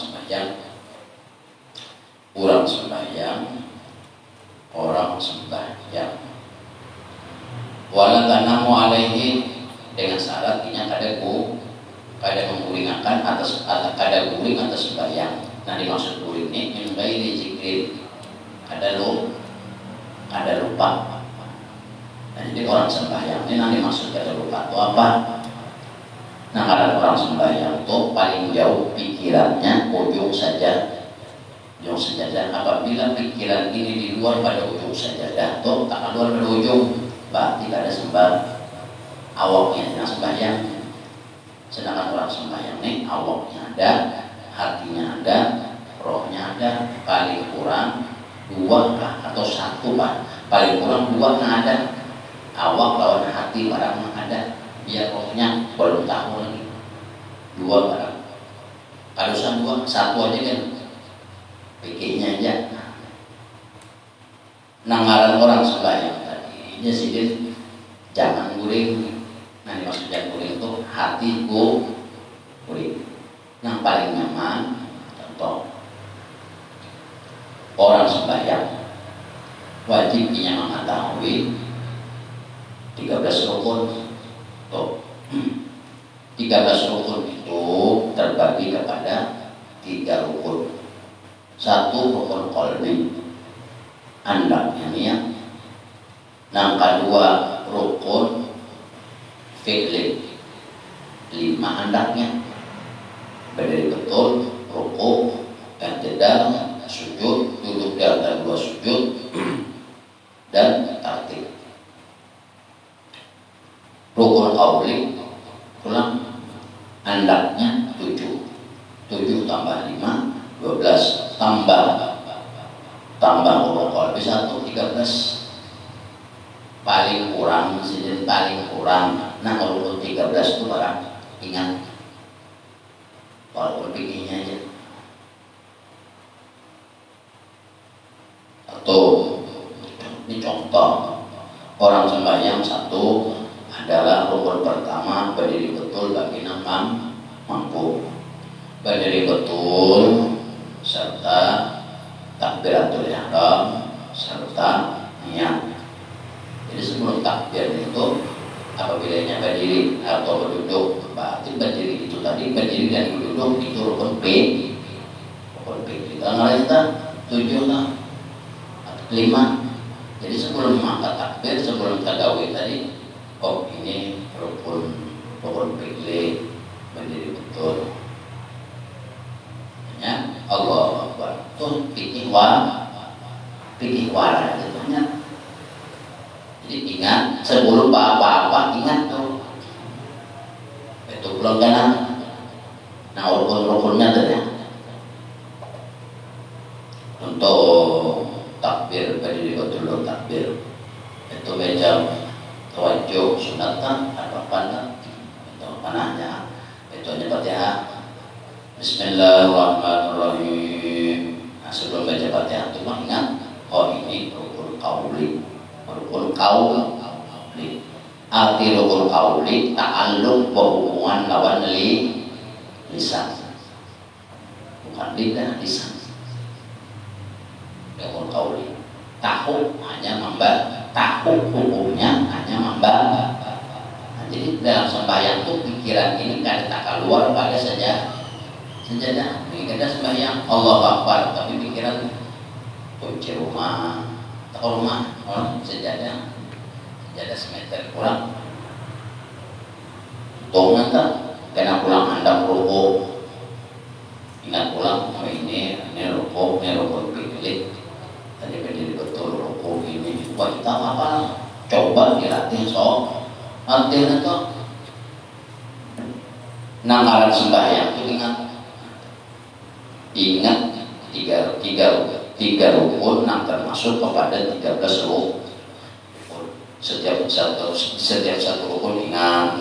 sembahyang wala tanamu alaihi, dengan syarat ini kada menguringakan atas kada guring atas sembahyang. Nah dimaksud guring ini min ghairi zikir, kada lupa. Nah jadi orang sembahyang ini nanti maksud kada lupa itu apa? Nah kada orang sembahyang itu paling jauh pikirannya ujung saja. Apabila pikiran ini di luar pada ujung sajadah atau tak keluar pada ujung, berarti tidak ada sembah awaknya yang sembahyang. Sedangkan orang sembahyang nih Allahnya ada, hatinya ada, rohnya ada, paling kurang dua kah atau satu kah, paling kurang dua nggak ada, awak lawan hati barang nggak ada, biar rohnya belum tahu lagi dua barang, harusan dua, satu aja kan pikirnya aja. Nanggaran orang sembahyang tadi nya sih jangan guling. Nah dimaksudnya guling itu hati guling. Yang paling nyaman contoh orang sembahyang wajibnya mengetahui 13 rukun. Tuh 13 rukun itu terbagi kepada 3 rukun. Satu rukun qalbi, andaknya niat. Yang kedua rukun fi'li, 5 andaknya, berdiri betul, ruku, i'tidal, sujud, duduk di antara 2 sujud, dan tartib. Rukun qauli, ulang, andaknya 7 tambah 5, 12, tambah rukun qalbi 1, 13. Paling kurang, paling kurang. Nah kalau 13 itu barang ingat, walaupun bikinnya aja. Atau ini contoh orang sembahyang satu adalah rukun pertama berdiri betul bagi yang mampu, berdiri betul serta takbiratul ihram serta niat. Jadi sebelum takbir itu apabila berdiri atau berduduk, berarti berdiri itu tadi, berdiri dan duduk itu rukun B. Rukun B kita nggak kita 7 lah atau 5. Jadi sebelum mengangkat takbir, sebelum tadawih tadi, oh ini rukun B, berdiri betul. Ya Allah Akbar. Tuh pikir wara gitu nya. Jadi ingat sebelum apa-apa ingat tuh itu belum kena. Nah rukun-rukunnya tuh ya. Untuk takbir berdiri betul takbir itu beja tawajuh sunatan apa panah itu panahnya itu hanya Fatihah Bismillahirrahmanirrahim. Nah sebelum baca Fatihah itu ingat oh ini rukun qauli. Rukun qauli, arti rukun qauli ta'alluq berhubungan lawan lisan, bukan lidah, lisan. Rukun qauli tahu hanya tahu hukumnya hanya membahas. Nah, jadi dalam sembahyang itu pikiran ini kada tak keluar pada sajadah. Ini kada sembahyang Allahu Akbar tapi pikiran kunci rumah orang sejadah semeter kurang tongan tak kena pulang handap rokok, ingat pulang oh ini rokok pilih tadi berdiri betul rokok ini buat kita apa coba dilatih latihan itu nanggaran sembahyang itu ingat tiga rukun yang termasuk kepada 13 rukun. Setiap satu rukun ingat